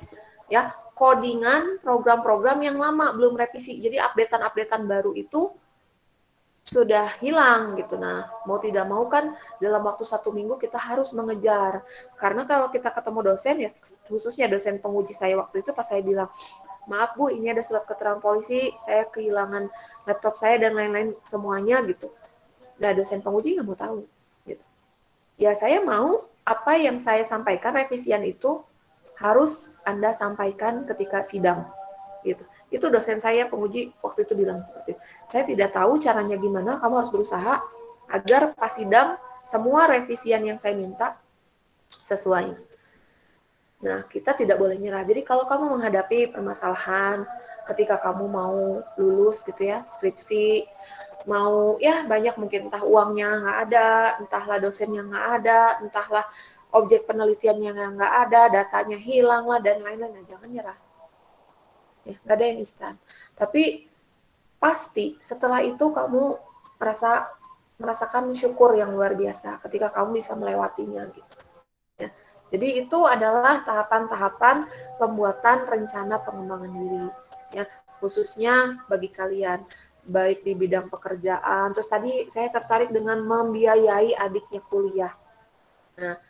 ya, codingan program-program yang lama belum revisi, jadi updatean baru itu sudah hilang gitu. Nah, mau tidak mau kan dalam waktu 1 minggu kita harus mengejar. Karena kalau kita ketemu dosen, ya khususnya dosen penguji saya waktu itu pas saya bilang, maaf Bu, ini ada surat keterangan polisi, saya kehilangan laptop saya dan lain-lain semuanya gitu. Nah, dosen penguji nggak mau tahu. Gitu. Ya saya mau apa yang saya sampaikan, revisian itu harus Anda sampaikan ketika sidang. Gitu. Itu dosen saya penguji waktu itu bilang seperti itu. Saya tidak tahu caranya gimana, kamu harus berusaha agar pas sidang semua revisian yang saya minta sesuai. Nah, kita tidak boleh nyerah. Jadi kalau kamu menghadapi permasalahan ketika kamu mau lulus gitu ya, skripsi, mau ya banyak mungkin entah uangnya nggak ada, entahlah dosennya nggak ada, entahlah objek penelitiannya yang nggak ada, datanya hilang lah dan lain-lain. Nah, jangan nyerah. Ya, nggak ada yang instan. Tapi pasti setelah itu kamu merasakan syukur yang luar biasa ketika kamu bisa melewatinya gitu. Ya. Jadi itu adalah tahapan-tahapan pembuatan rencana pengembangan diri. Ya, khususnya bagi kalian baik di bidang pekerjaan. Terus tadi saya tertarik dengan membiayai adiknya kuliah. Nah,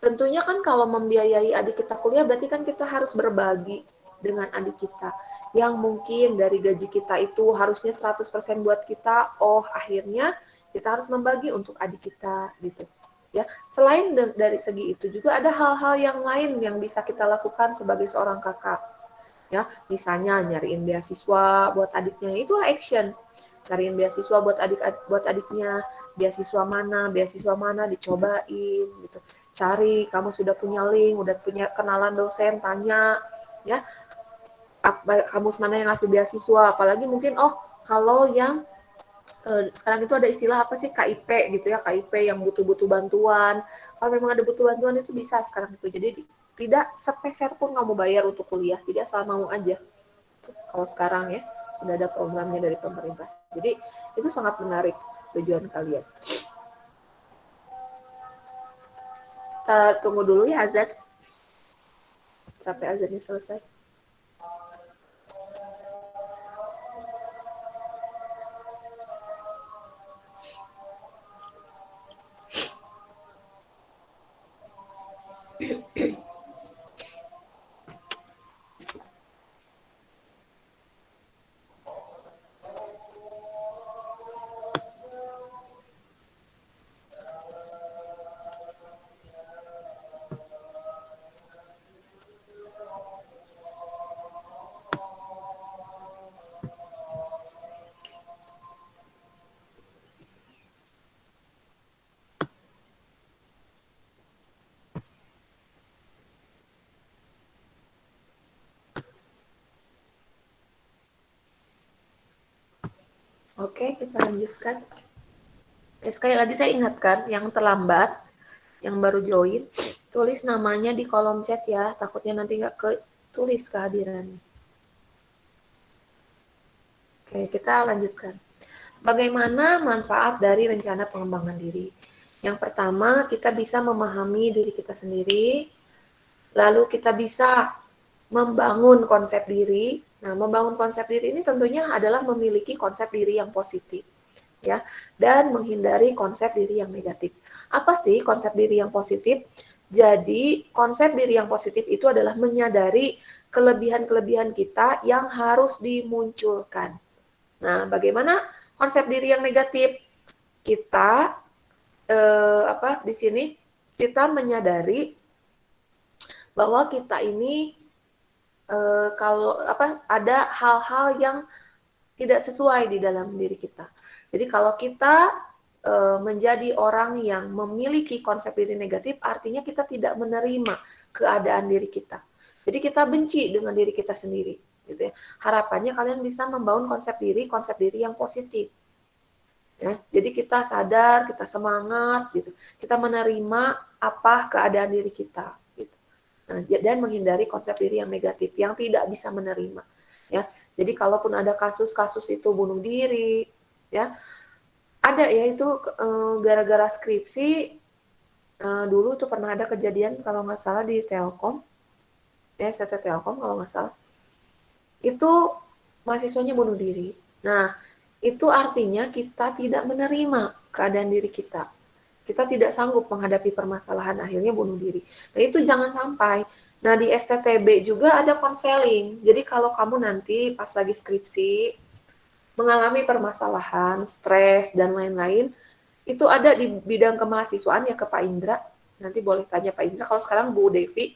tentunya kan kalau membiayai adik kita kuliah berarti kan kita harus berbagi dengan adik kita yang mungkin dari gaji kita itu harusnya 100% buat kita, akhirnya kita harus membagi untuk adik kita gitu ya. Selain dari segi itu juga ada hal-hal yang lain yang bisa kita lakukan sebagai seorang kakak ya, misalnya nyariin beasiswa buat adiknya, itu action. Cariin beasiswa buat adiknya, beasiswa mana dicobain gitu. Cari, kamu sudah punya link, udah punya kenalan dosen, tanya ya, kamu mana yang ngasih beasiswa, apalagi mungkin kalau yang sekarang itu ada istilah apa sih, KIP gitu ya, KIP yang butuh bantuan. Kalau memang ada butuh bantuan itu bisa sekarang itu. Jadi tidak sepeser pun kamu bayar untuk kuliah, tidak asal mau aja. Kalau sekarang ya sudah ada programnya dari pemerintah. Jadi itu sangat menarik tujuan kalian. Kita tunggu dulu ya azan. Sampai azannya selesai. Oke, kita lanjutkan. Sekali lagi saya ingatkan, yang terlambat, yang baru join, tulis namanya di kolom chat ya, takutnya nanti nggak tulis kehadirannya. Oke, kita lanjutkan. Bagaimana manfaat dari rencana pengembangan diri? Yang pertama, kita bisa memahami diri kita sendiri, lalu kita bisa membangun konsep diri. Nah, membangun konsep diri ini tentunya adalah memiliki konsep diri yang positif, ya, dan menghindari konsep diri yang negatif. Apa sih konsep diri yang positif? Jadi, konsep diri yang positif itu adalah menyadari kelebihan-kelebihan kita yang harus dimunculkan. Nah, bagaimana konsep diri yang negatif? Kita di sini kita menyadari bahwa kita ini ada hal-hal yang tidak sesuai di dalam diri kita. Jadi kalau kita menjadi orang yang memiliki konsep diri negatif, artinya kita tidak menerima keadaan diri kita. Jadi kita benci dengan diri kita sendiri, gitu ya. Harapannya kalian bisa membangun konsep diri yang positif. Ya, jadi kita sadar, kita semangat, gitu. Kita menerima apa keadaan diri kita, gitu. Nah, dan menghindari konsep diri yang negatif, yang tidak bisa menerima. Ya, jadi kalaupun ada kasus-kasus itu bunuh diri, ya, ada ya itu gara-gara skripsi. Dulu tuh pernah ada kejadian kalau nggak salah di Telkom, ya ST Telkom kalau nggak salah, itu mahasiswanya bunuh diri. Nah, itu artinya kita tidak menerima keadaan diri kita. Kita tidak sanggup menghadapi permasalahan, akhirnya bunuh diri. Nah, itu jangan sampai. Nah, di STTB juga ada konseling. Jadi kalau kamu nanti pas lagi skripsi, mengalami permasalahan, stres, dan lain-lain, itu ada di bidang kemahasiswaan ya ke Pak Indra. Nanti boleh tanya Pak Indra. Kalau sekarang Bu Devi,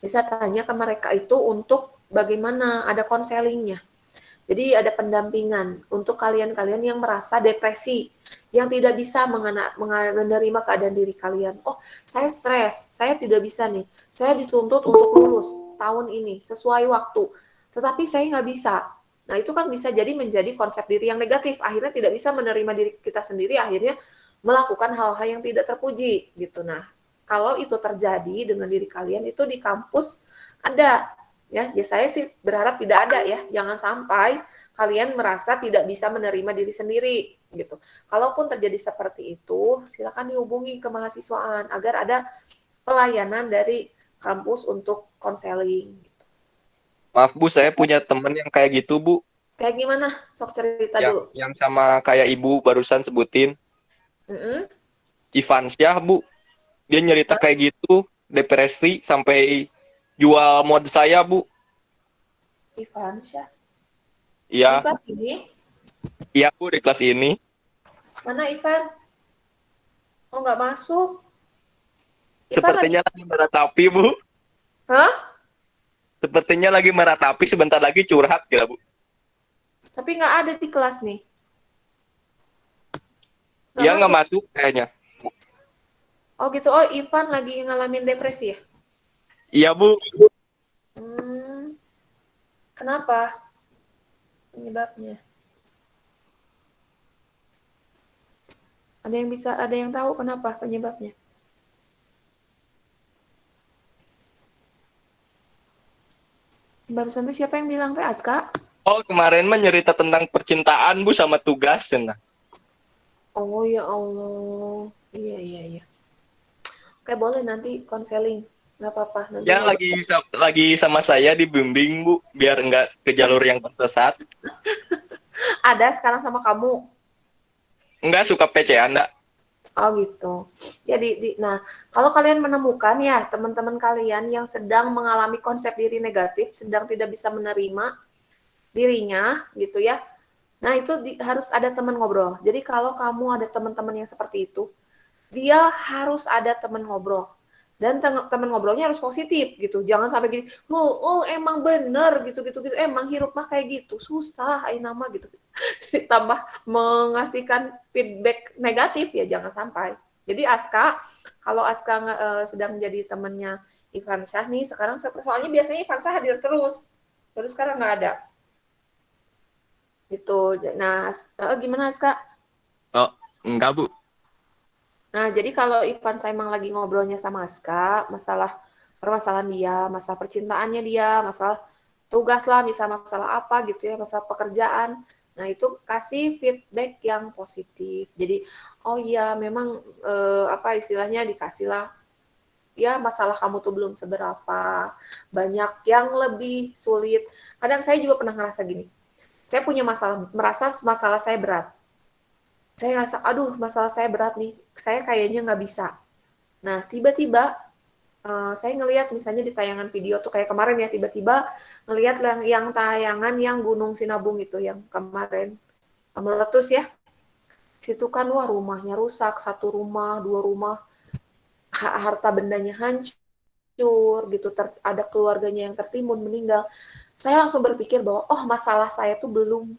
bisa tanya ke mereka itu untuk bagaimana ada konselingnya. Jadi ada pendampingan untuk kalian-kalian yang merasa depresi, yang tidak bisa menerima keadaan diri kalian. Oh, saya stres, saya tidak bisa nih. Saya dituntut untuk lulus tahun ini sesuai waktu, tetapi saya nggak bisa. Nah, itu kan bisa jadi menjadi konsep diri yang negatif. Akhirnya tidak bisa menerima diri kita sendiri, akhirnya melakukan hal-hal yang tidak terpuji, gitu. Nah, kalau itu terjadi dengan diri kalian, itu di kampus ada. Ya saya sih berharap tidak ada ya. Jangan sampai kalian merasa tidak bisa menerima diri sendiri, gitu. Kalaupun terjadi seperti itu, silakan dihubungi ke mahasiswaan agar ada pelayanan dari kampus untuk konseling. Maaf Bu, saya punya temen yang kayak gitu Bu. Kayak gimana? Sok cerita dulu. Yang sama kayak Ibu barusan sebutin. Ivan Syah Bu. Dia nyerita kayak gitu, depresi sampai jual mod saya Bu. Ivan Syah. Iya. Di kelas ini? Iya Bu, di kelas ini. Mana Ivan? Oh, nggak masuk. Sepertinya lagi meratapi Bu. Hah? Sepertinya lagi meratapi, sebentar lagi curhat kira Bu. Tapi nggak ada di kelas nih. Dia nggak masuk kayaknya. Oh gitu, oh Ivan lagi ngalamin depresi ya? Iya Bu. Kenapa? Penyebabnya? Ada yang tahu kenapa penyebabnya? Barusan itu siapa yang bilang teh, Aska? Oh, kemarin mah nyerita tentang percintaan Bu sama tugas nah. Oh ya Allah. Iya. Oke, boleh nanti konseling. Nggak apa-apa. Nanti Ya lagi sama saya dibimbing Bu, biar nggak ke jalur yang tersesat. Ada sekarang sama kamu? Enggak suka PC Anda. Oh gitu. Jadi, nah kalau kalian menemukan ya teman-teman kalian yang sedang mengalami konsep diri negatif, sedang tidak bisa menerima dirinya, gitu ya. Nah itu harus ada teman ngobrol. Jadi kalau kamu ada teman-teman yang seperti itu, dia harus ada teman ngobrol. Dan teman ngobrolnya harus positif gitu. Jangan sampai gini, emang bener gitu. Emang hirup mah kayak gitu. Susah, nama gitu. Jadi tambah mengasihkan feedback negatif ya, jangan sampai. Jadi Aska, kalau Aska sedang menjadi temannya Ivan Syah nih, sekarang soalnya biasanya Ivan Syah hadir terus sekarang nggak ada. Gitu. Nah, gimana Kak? Oh, enggak, Bu. Nah, jadi kalau Ivan saya emang lagi ngobrolnya sama Aska, masalah permasalahan dia, masalah percintaannya dia, masalah tugas lah, masalah apa gitu ya, masalah pekerjaan. Nah, itu kasih feedback yang positif. Jadi, oh iya, memang apa istilahnya dikasihlah, ya masalah kamu tuh belum seberapa, banyak yang lebih sulit. Kadang saya juga pernah ngerasa gini, saya punya masalah, merasa masalah saya berat. Saya ngerasa, aduh masalah saya berat nih, saya kayaknya nggak bisa. Nah, tiba-tiba saya ngelihat misalnya di tayangan video tuh kayak kemarin ya, tiba-tiba ngelihat yang tayangan yang Gunung Sinabung itu yang kemarin meletus ya. Situ kan wah rumahnya rusak, satu rumah, dua rumah, harta bendanya hancur gitu, ada keluarganya yang tertimbun meninggal. Saya langsung berpikir bahwa oh masalah saya tuh belum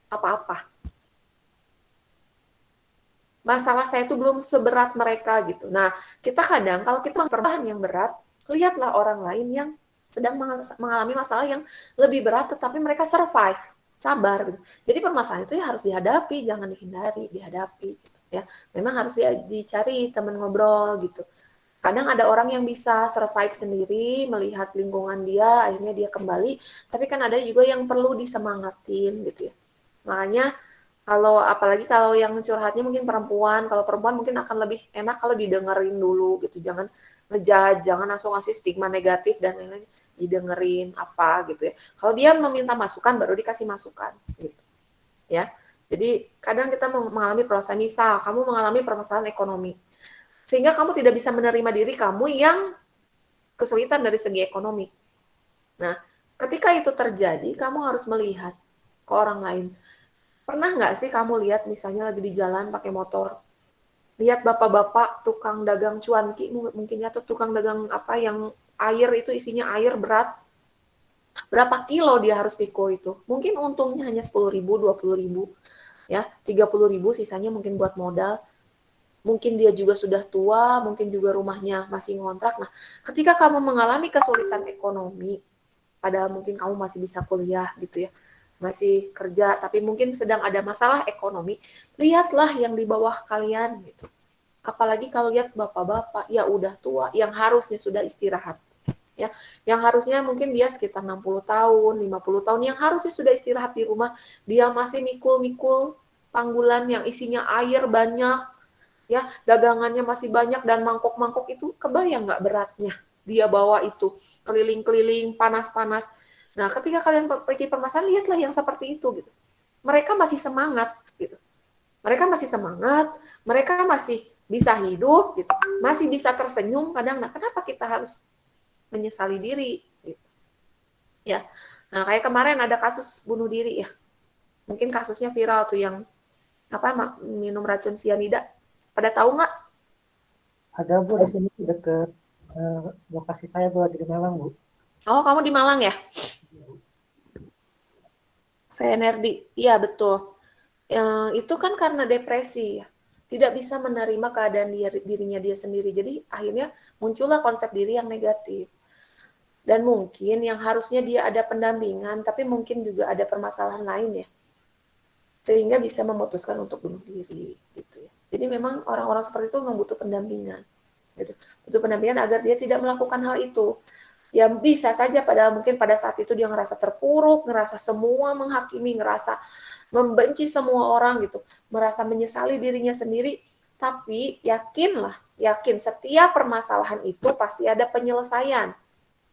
apa-apa. Masalah saya itu belum seberat mereka gitu. Nah, kita kadang kalau kita memperbahan yang berat, lihatlah orang lain yang sedang mengalami masalah yang lebih berat, tetapi mereka survive, sabar gitu. Jadi permasalahan itu ya harus dihadapi, jangan dihindari, dihadapi. Gitu, ya, memang harus dicari teman ngobrol gitu. Kadang ada orang yang bisa survive sendiri, melihat lingkungan dia, akhirnya dia kembali. Tapi kan ada juga yang perlu disemangatin gitu ya. Makanya apalagi kalau yang curhatnya mungkin perempuan, kalau perempuan mungkin akan lebih enak kalau didengerin dulu gitu, jangan ngejudge, jangan langsung ngasih stigma negatif dan lain-lain, didengerin apa gitu ya. Kalau dia meminta masukan baru dikasih masukan gitu. Ya. Jadi kadang kita mengalami proses, misal kamu mengalami permasalahan ekonomi. Sehingga kamu tidak bisa menerima diri kamu yang kesulitan dari segi ekonomi. Nah, ketika itu terjadi, kamu harus melihat ke orang lain. Pernah nggak sih kamu lihat misalnya lagi di jalan pakai motor, lihat bapak-bapak tukang dagang cuanki mungkin atau tukang dagang apa yang air itu isinya air berat, berapa kilo dia harus pikul itu? Mungkin untungnya hanya 10.000, 20.000, ya 30.000 sisanya mungkin buat modal. Mungkin dia juga sudah tua, mungkin juga rumahnya masih ngontrak. Nah, ketika kamu mengalami kesulitan ekonomi, padahal mungkin kamu masih bisa kuliah gitu ya, masih kerja, tapi mungkin sedang ada masalah ekonomi, lihatlah yang di bawah kalian gitu. Apalagi kalau lihat bapak-bapak, ya udah tua, yang harusnya sudah istirahat. Ya, yang harusnya mungkin dia sekitar 60 tahun, 50 tahun, yang harusnya sudah istirahat di rumah, dia masih mikul-mikul panggulan yang isinya air banyak, ya, dagangannya masih banyak, dan mangkok-mangkok itu, kebayang nggak beratnya dia bawa itu, keliling-keliling, panas-panas. Nah, ketika kalian memiliki permasalahan, lihatlah yang seperti itu gitu. Mereka masih semangat gitu. Mereka masih semangat, mereka masih bisa hidup gitu. Masih bisa tersenyum kadang. Nah, kenapa kita harus menyesali diri gitu. Ya. Nah, kayak kemarin ada kasus bunuh diri ya. Mungkin kasusnya viral tuh yang minum racun sianida. Pada tahu nggak? Ada Bu di sini dekat lokasi saya Bu, di Malang Bu. Oh, kamu di Malang ya? VNRD, iya betul. Itu kan karena depresi ya, tidak bisa menerima keadaan dirinya dia sendiri. Jadi akhirnya muncullah konsep diri yang negatif. Dan mungkin yang harusnya dia ada pendampingan, tapi mungkin juga ada permasalahan lain ya, sehingga bisa memutuskan untuk bunuh diri gitu ya. Jadi memang orang-orang seperti itu memang butuh pendampingan, gitu. Butuh pendampingan agar dia tidak melakukan hal itu. Ya bisa saja padahal mungkin pada saat itu dia ngerasa terpuruk, ngerasa semua menghakimi, ngerasa membenci semua orang gitu, merasa menyesali dirinya sendiri, tapi yakin setiap permasalahan itu pasti ada penyelesaian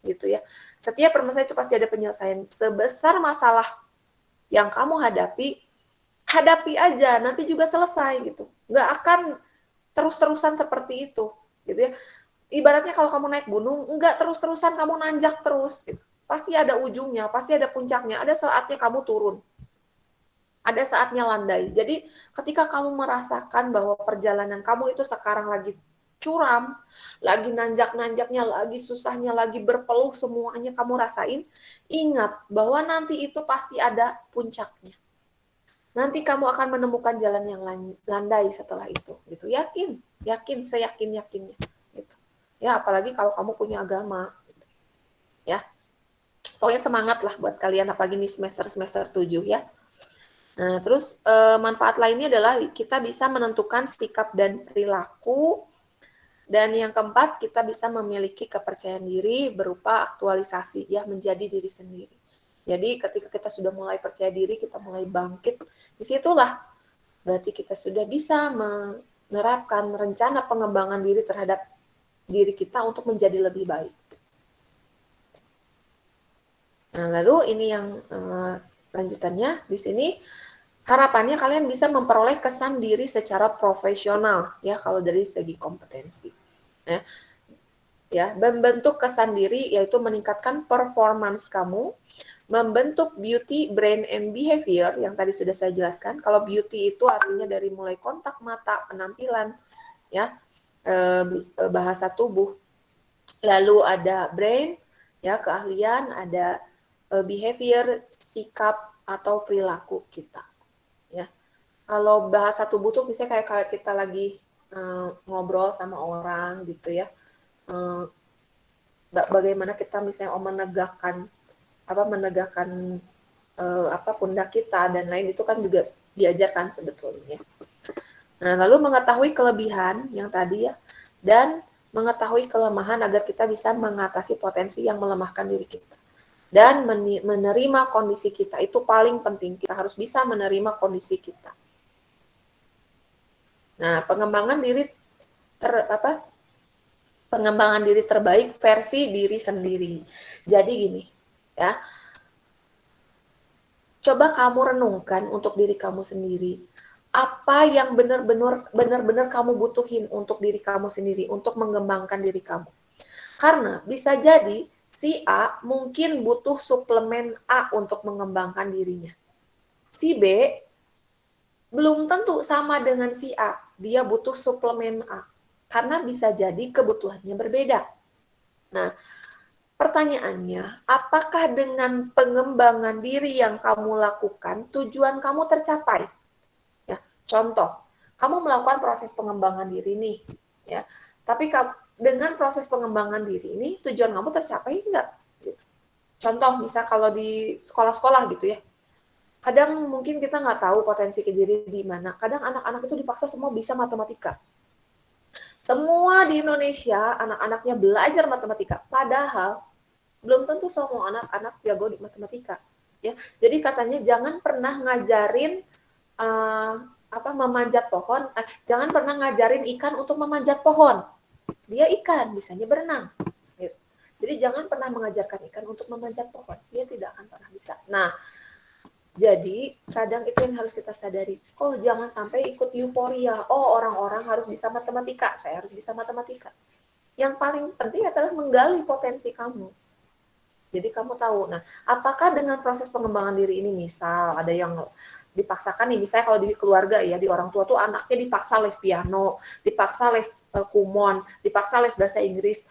gitu ya. Setiap permasalahan itu pasti ada penyelesaian. Sebesar masalah yang kamu hadapi aja, nanti juga selesai gitu. Nggak akan terus-terusan seperti itu gitu ya. Ibaratnya kalau kamu naik gunung, enggak terus-terusan kamu nanjak terus. Gitu. Pasti ada ujungnya, pasti ada puncaknya. Ada saatnya kamu turun. Ada saatnya landai. Jadi ketika kamu merasakan bahwa perjalanan kamu itu sekarang lagi curam, lagi nanjak-nanjaknya, lagi susahnya, lagi berpeluh semuanya kamu rasain, ingat bahwa nanti itu pasti ada puncaknya. Nanti kamu akan menemukan jalan yang landai setelah itu. Gitu. Yakin, seyakin-yakinnya. Ya apalagi kalau kamu punya agama ya. Pokoknya semangat lah buat kalian, apalagi nih semester 7 ya. Nah, terus manfaat lainnya adalah kita bisa menentukan sikap dan perilaku. Dan yang keempat, kita bisa memiliki kepercayaan diri berupa aktualisasi, ya, menjadi diri sendiri. Jadi ketika kita sudah mulai percaya diri, kita mulai bangkit, disitulah berarti kita sudah bisa menerapkan rencana pengembangan diri terhadap diri kita untuk menjadi lebih baik. Nah, lalu ini yang lanjutannya di sini, harapannya kalian bisa memperoleh kesan diri secara profesional, ya, kalau dari segi kompetensi. Ya, membentuk kesan diri yaitu meningkatkan performance kamu, membentuk beauty, brain, and behavior yang tadi sudah saya jelaskan. Kalau beauty itu artinya dari mulai kontak mata, penampilan, ya, bahasa tubuh. Lalu ada brain, ya, keahlian, ada behavior, sikap atau perilaku kita. Ya, kalau bahasa tubuh tuh misalnya kayak kita lagi ngobrol sama orang gitu ya. Bagaimana kita misalnya menegakkan pundak kita dan lain, itu kan juga diajarkan sebetulnya. Nah, lalu mengetahui kelebihan yang tadi ya, dan mengetahui kelemahan agar kita bisa mengatasi potensi yang melemahkan diri kita. Dan menerima kondisi kita, itu paling penting. Kita harus bisa menerima kondisi kita. Nah, pengembangan diri terbaik versi diri sendiri. Jadi gini, ya, coba kamu renungkan untuk diri kamu sendiri. Apa yang benar-benar kamu butuhin untuk diri kamu sendiri, untuk mengembangkan diri kamu. Karena bisa jadi si A mungkin butuh suplemen A untuk mengembangkan dirinya. Si B belum tentu sama dengan si A. Dia butuh suplemen A. Karena bisa jadi kebutuhannya berbeda. Nah, pertanyaannya, apakah dengan pengembangan diri yang kamu lakukan, tujuan kamu tercapai? Ya, contoh, kamu melakukan proses pengembangan diri nih, ya. Tapi dengan proses pengembangan diri ini, tujuan kamu tercapai enggak? Gitu. Contoh, misal kalau di sekolah-sekolah gitu ya, kadang mungkin kita nggak tahu potensi diri di mana. Kadang anak-anak itu dipaksa semua bisa matematika. Semua di Indonesia, anak-anaknya belajar matematika. Padahal, belum tentu semua anak-anak jago di matematika. Ya, jadi katanya jangan pernah ngajarin memanjat pohon. Jangan pernah ngajarin ikan untuk memanjat pohon. Dia ikan, bisanya berenang. Gitu. Jadi jangan pernah mengajarkan ikan untuk memanjat pohon. Dia tidak akan pernah bisa. Nah, jadi kadang itu yang harus kita sadari. Oh, jangan sampai ikut euforia. Oh, orang-orang harus bisa matematika. Saya harus bisa matematika. Yang paling penting adalah menggali potensi kamu. Jadi kamu tahu. Nah, apakah dengan proses pengembangan diri ini, misal ada yang dipaksakan nih, misalnya kalau di keluarga ya, di orang tua tuh anaknya dipaksa les piano, dipaksa les kumon, dipaksa les bahasa Inggris,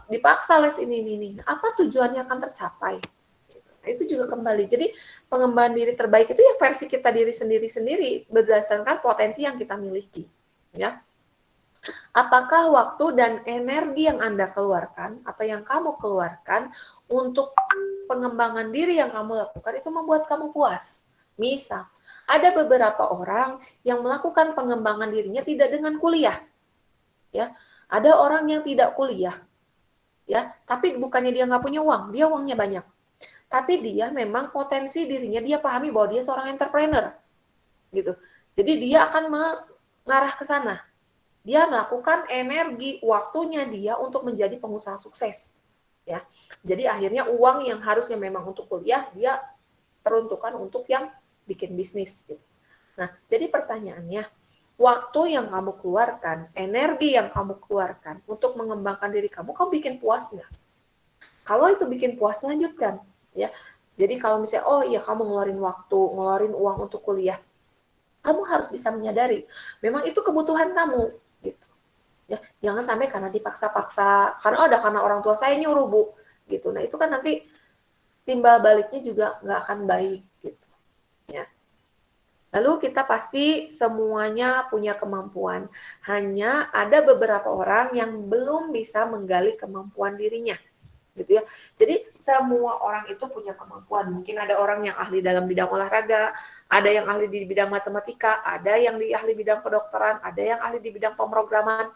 dipaksa les ini. Apa tujuannya akan tercapai? Nah, itu juga kembali. Jadi pengembangan diri terbaik itu ya versi kita diri sendiri berdasarkan potensi yang kita miliki. Ya. Apakah waktu dan energi yang Anda keluarkan atau yang kamu keluarkan untuk pengembangan diri yang kamu lakukan itu membuat kamu puas? Misal, ada beberapa orang yang melakukan pengembangan dirinya tidak dengan kuliah. Ya, ada orang yang tidak kuliah. Ya, tapi bukannya dia nggak punya uang, dia uangnya banyak. Tapi dia memang potensi dirinya, dia pahami bahwa dia seorang entrepreneur. Gitu. Jadi dia akan mengarah ke sana. Dia melakukan energi, waktunya dia untuk menjadi pengusaha sukses. Ya. Jadi akhirnya uang yang harusnya memang untuk kuliah, dia peruntukan untuk yang bikin bisnis. Gitu. Nah, jadi pertanyaannya, waktu yang kamu keluarkan, energi yang kamu keluarkan untuk mengembangkan diri kamu bikin puas nggak? Kalau itu bikin puas, lanjutkan. Ya, jadi kalau misalnya, oh iya kamu ngeluarin waktu, ngeluarin uang untuk kuliah, kamu harus bisa menyadari, memang itu kebutuhan kamu, gitu. Ya, jangan sampai karena dipaksa-paksa, karena orang tua saya nyuruh Bu, gitu. Nah itu kan nanti timbal baliknya juga nggak akan baik, gitu. Ya. Lalu kita pasti semuanya punya kemampuan, hanya ada beberapa orang yang belum bisa menggali kemampuan dirinya. gitu ya. Jadi semua orang itu punya kemampuan. Mungkin ada orang yang ahli dalam bidang olahraga, ada yang ahli di bidang matematika, ada yang di ahli bidang kedokteran, ada yang ahli di bidang pemrograman,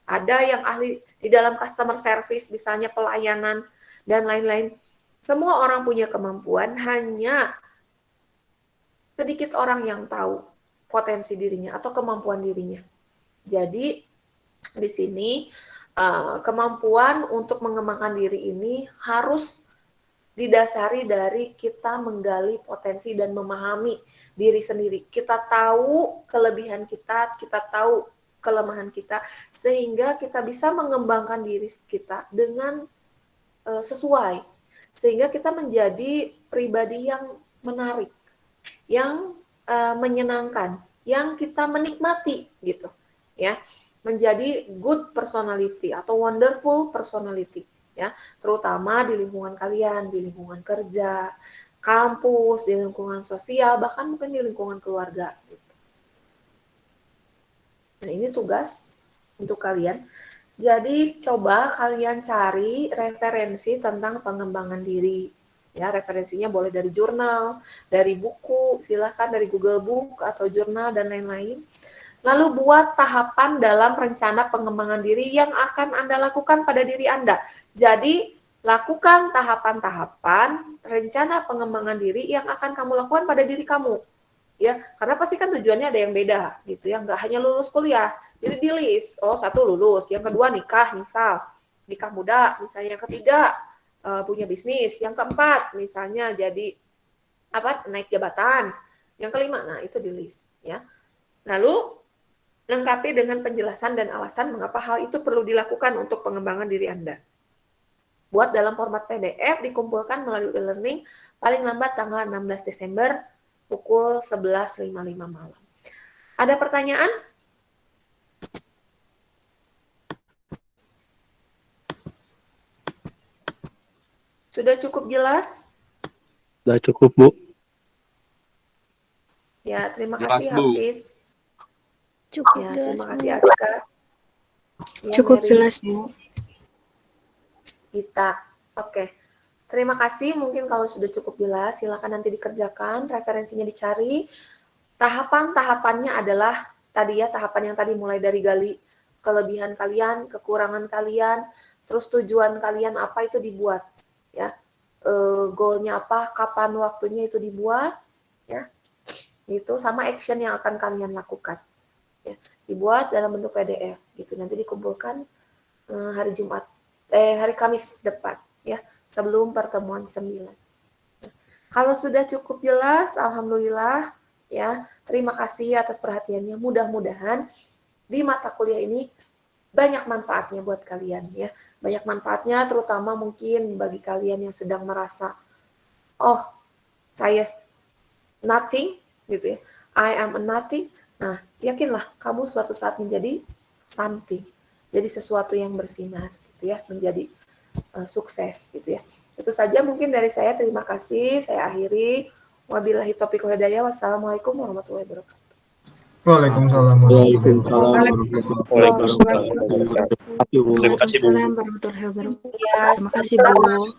ada yang ahli di dalam customer service, misalnya pelayanan dan lain-lain. Semua orang punya kemampuan, hanya sedikit orang yang tahu potensi dirinya atau kemampuan dirinya. Jadi di sini kemampuan untuk mengembangkan diri ini harus didasari dari kita menggali potensi dan memahami diri sendiri. Kita tahu kelebihan kita, kita tahu kelemahan kita, sehingga kita bisa mengembangkan diri kita dengan sesuai. Sehingga kita menjadi pribadi yang menarik, yang menyenangkan, yang kita menikmati gitu, ya. Menjadi good personality atau wonderful personality, ya, terutama di lingkungan kalian, di lingkungan kerja, kampus, di lingkungan sosial, bahkan mungkin di lingkungan keluarga. Gitu. Nah, ini tugas untuk kalian. Jadi coba kalian cari referensi tentang pengembangan diri. Ya, referensinya boleh dari jurnal, dari buku, silahkan dari Google Book atau jurnal dan lain-lain. Lalu buat tahapan dalam rencana pengembangan diri yang akan Anda lakukan pada diri Anda. Jadi, lakukan tahapan-tahapan rencana pengembangan diri yang akan kamu lakukan pada diri kamu. Ya, karena pasti kan tujuannya ada yang beda gitu ya, nggak hanya lulus kuliah. Jadi di list, oh satu lulus, yang kedua nikah misal, nikah muda, misalnya yang ketiga punya bisnis, yang keempat misalnya jadi naik jabatan, yang kelima, nah itu di list ya. Lalu lengkapi dengan penjelasan dan alasan mengapa hal itu perlu dilakukan untuk pengembangan diri Anda. Buat dalam format PDF, dikumpulkan melalui e-learning paling lambat tanggal 16 Desember pukul 11.55 malam. Ada pertanyaan? Sudah cukup jelas? Sudah cukup, Bu. Ya, terima Jelas, kasih Bu. Hafiz. Cukup Ya, jelas, terima Bu. kasih Aska. Ya, Cukup Mary. jelas, Bu. Kita. Oke. Terima kasih. Mungkin kalau sudah cukup jelas, silakan nanti dikerjakan, referensinya dicari. Tahapan-tahapannya adalah tadi ya, tahapan yang tadi mulai dari gali kelebihan kalian, kekurangan kalian, terus tujuan kalian apa itu dibuat, ya. Goalnya apa, kapan waktunya itu dibuat, ya. Itu sama action yang akan kalian lakukan. Ya, dibuat dalam bentuk PDF gitu, nanti dikumpulkan hari Kamis depan ya, sebelum pertemuan 9. Kalau sudah cukup jelas, alhamdulillah ya, terima kasih atas perhatiannya. Mudah-mudahan di mata kuliah ini banyak manfaatnya buat kalian ya, banyak manfaatnya terutama mungkin bagi kalian yang sedang merasa saya nothing gitu ya, I am a nothing. Nah, yakinlah kamu suatu saat menjadi something, jadi sesuatu yang bersinar, gitu ya, menjadi sukses, gitu ya. Itu saja mungkin dari saya. Terima kasih. Saya akhiri. Wabillahi taufiq wal hidayah. Wassalamualaikum warahmatullahi wabarakatuh. Waalaikumsalam. Terima kasih, Bu. Waalaikumsalam warahmatullahi wabarakatuh. Ya, Terima kasih, Bu.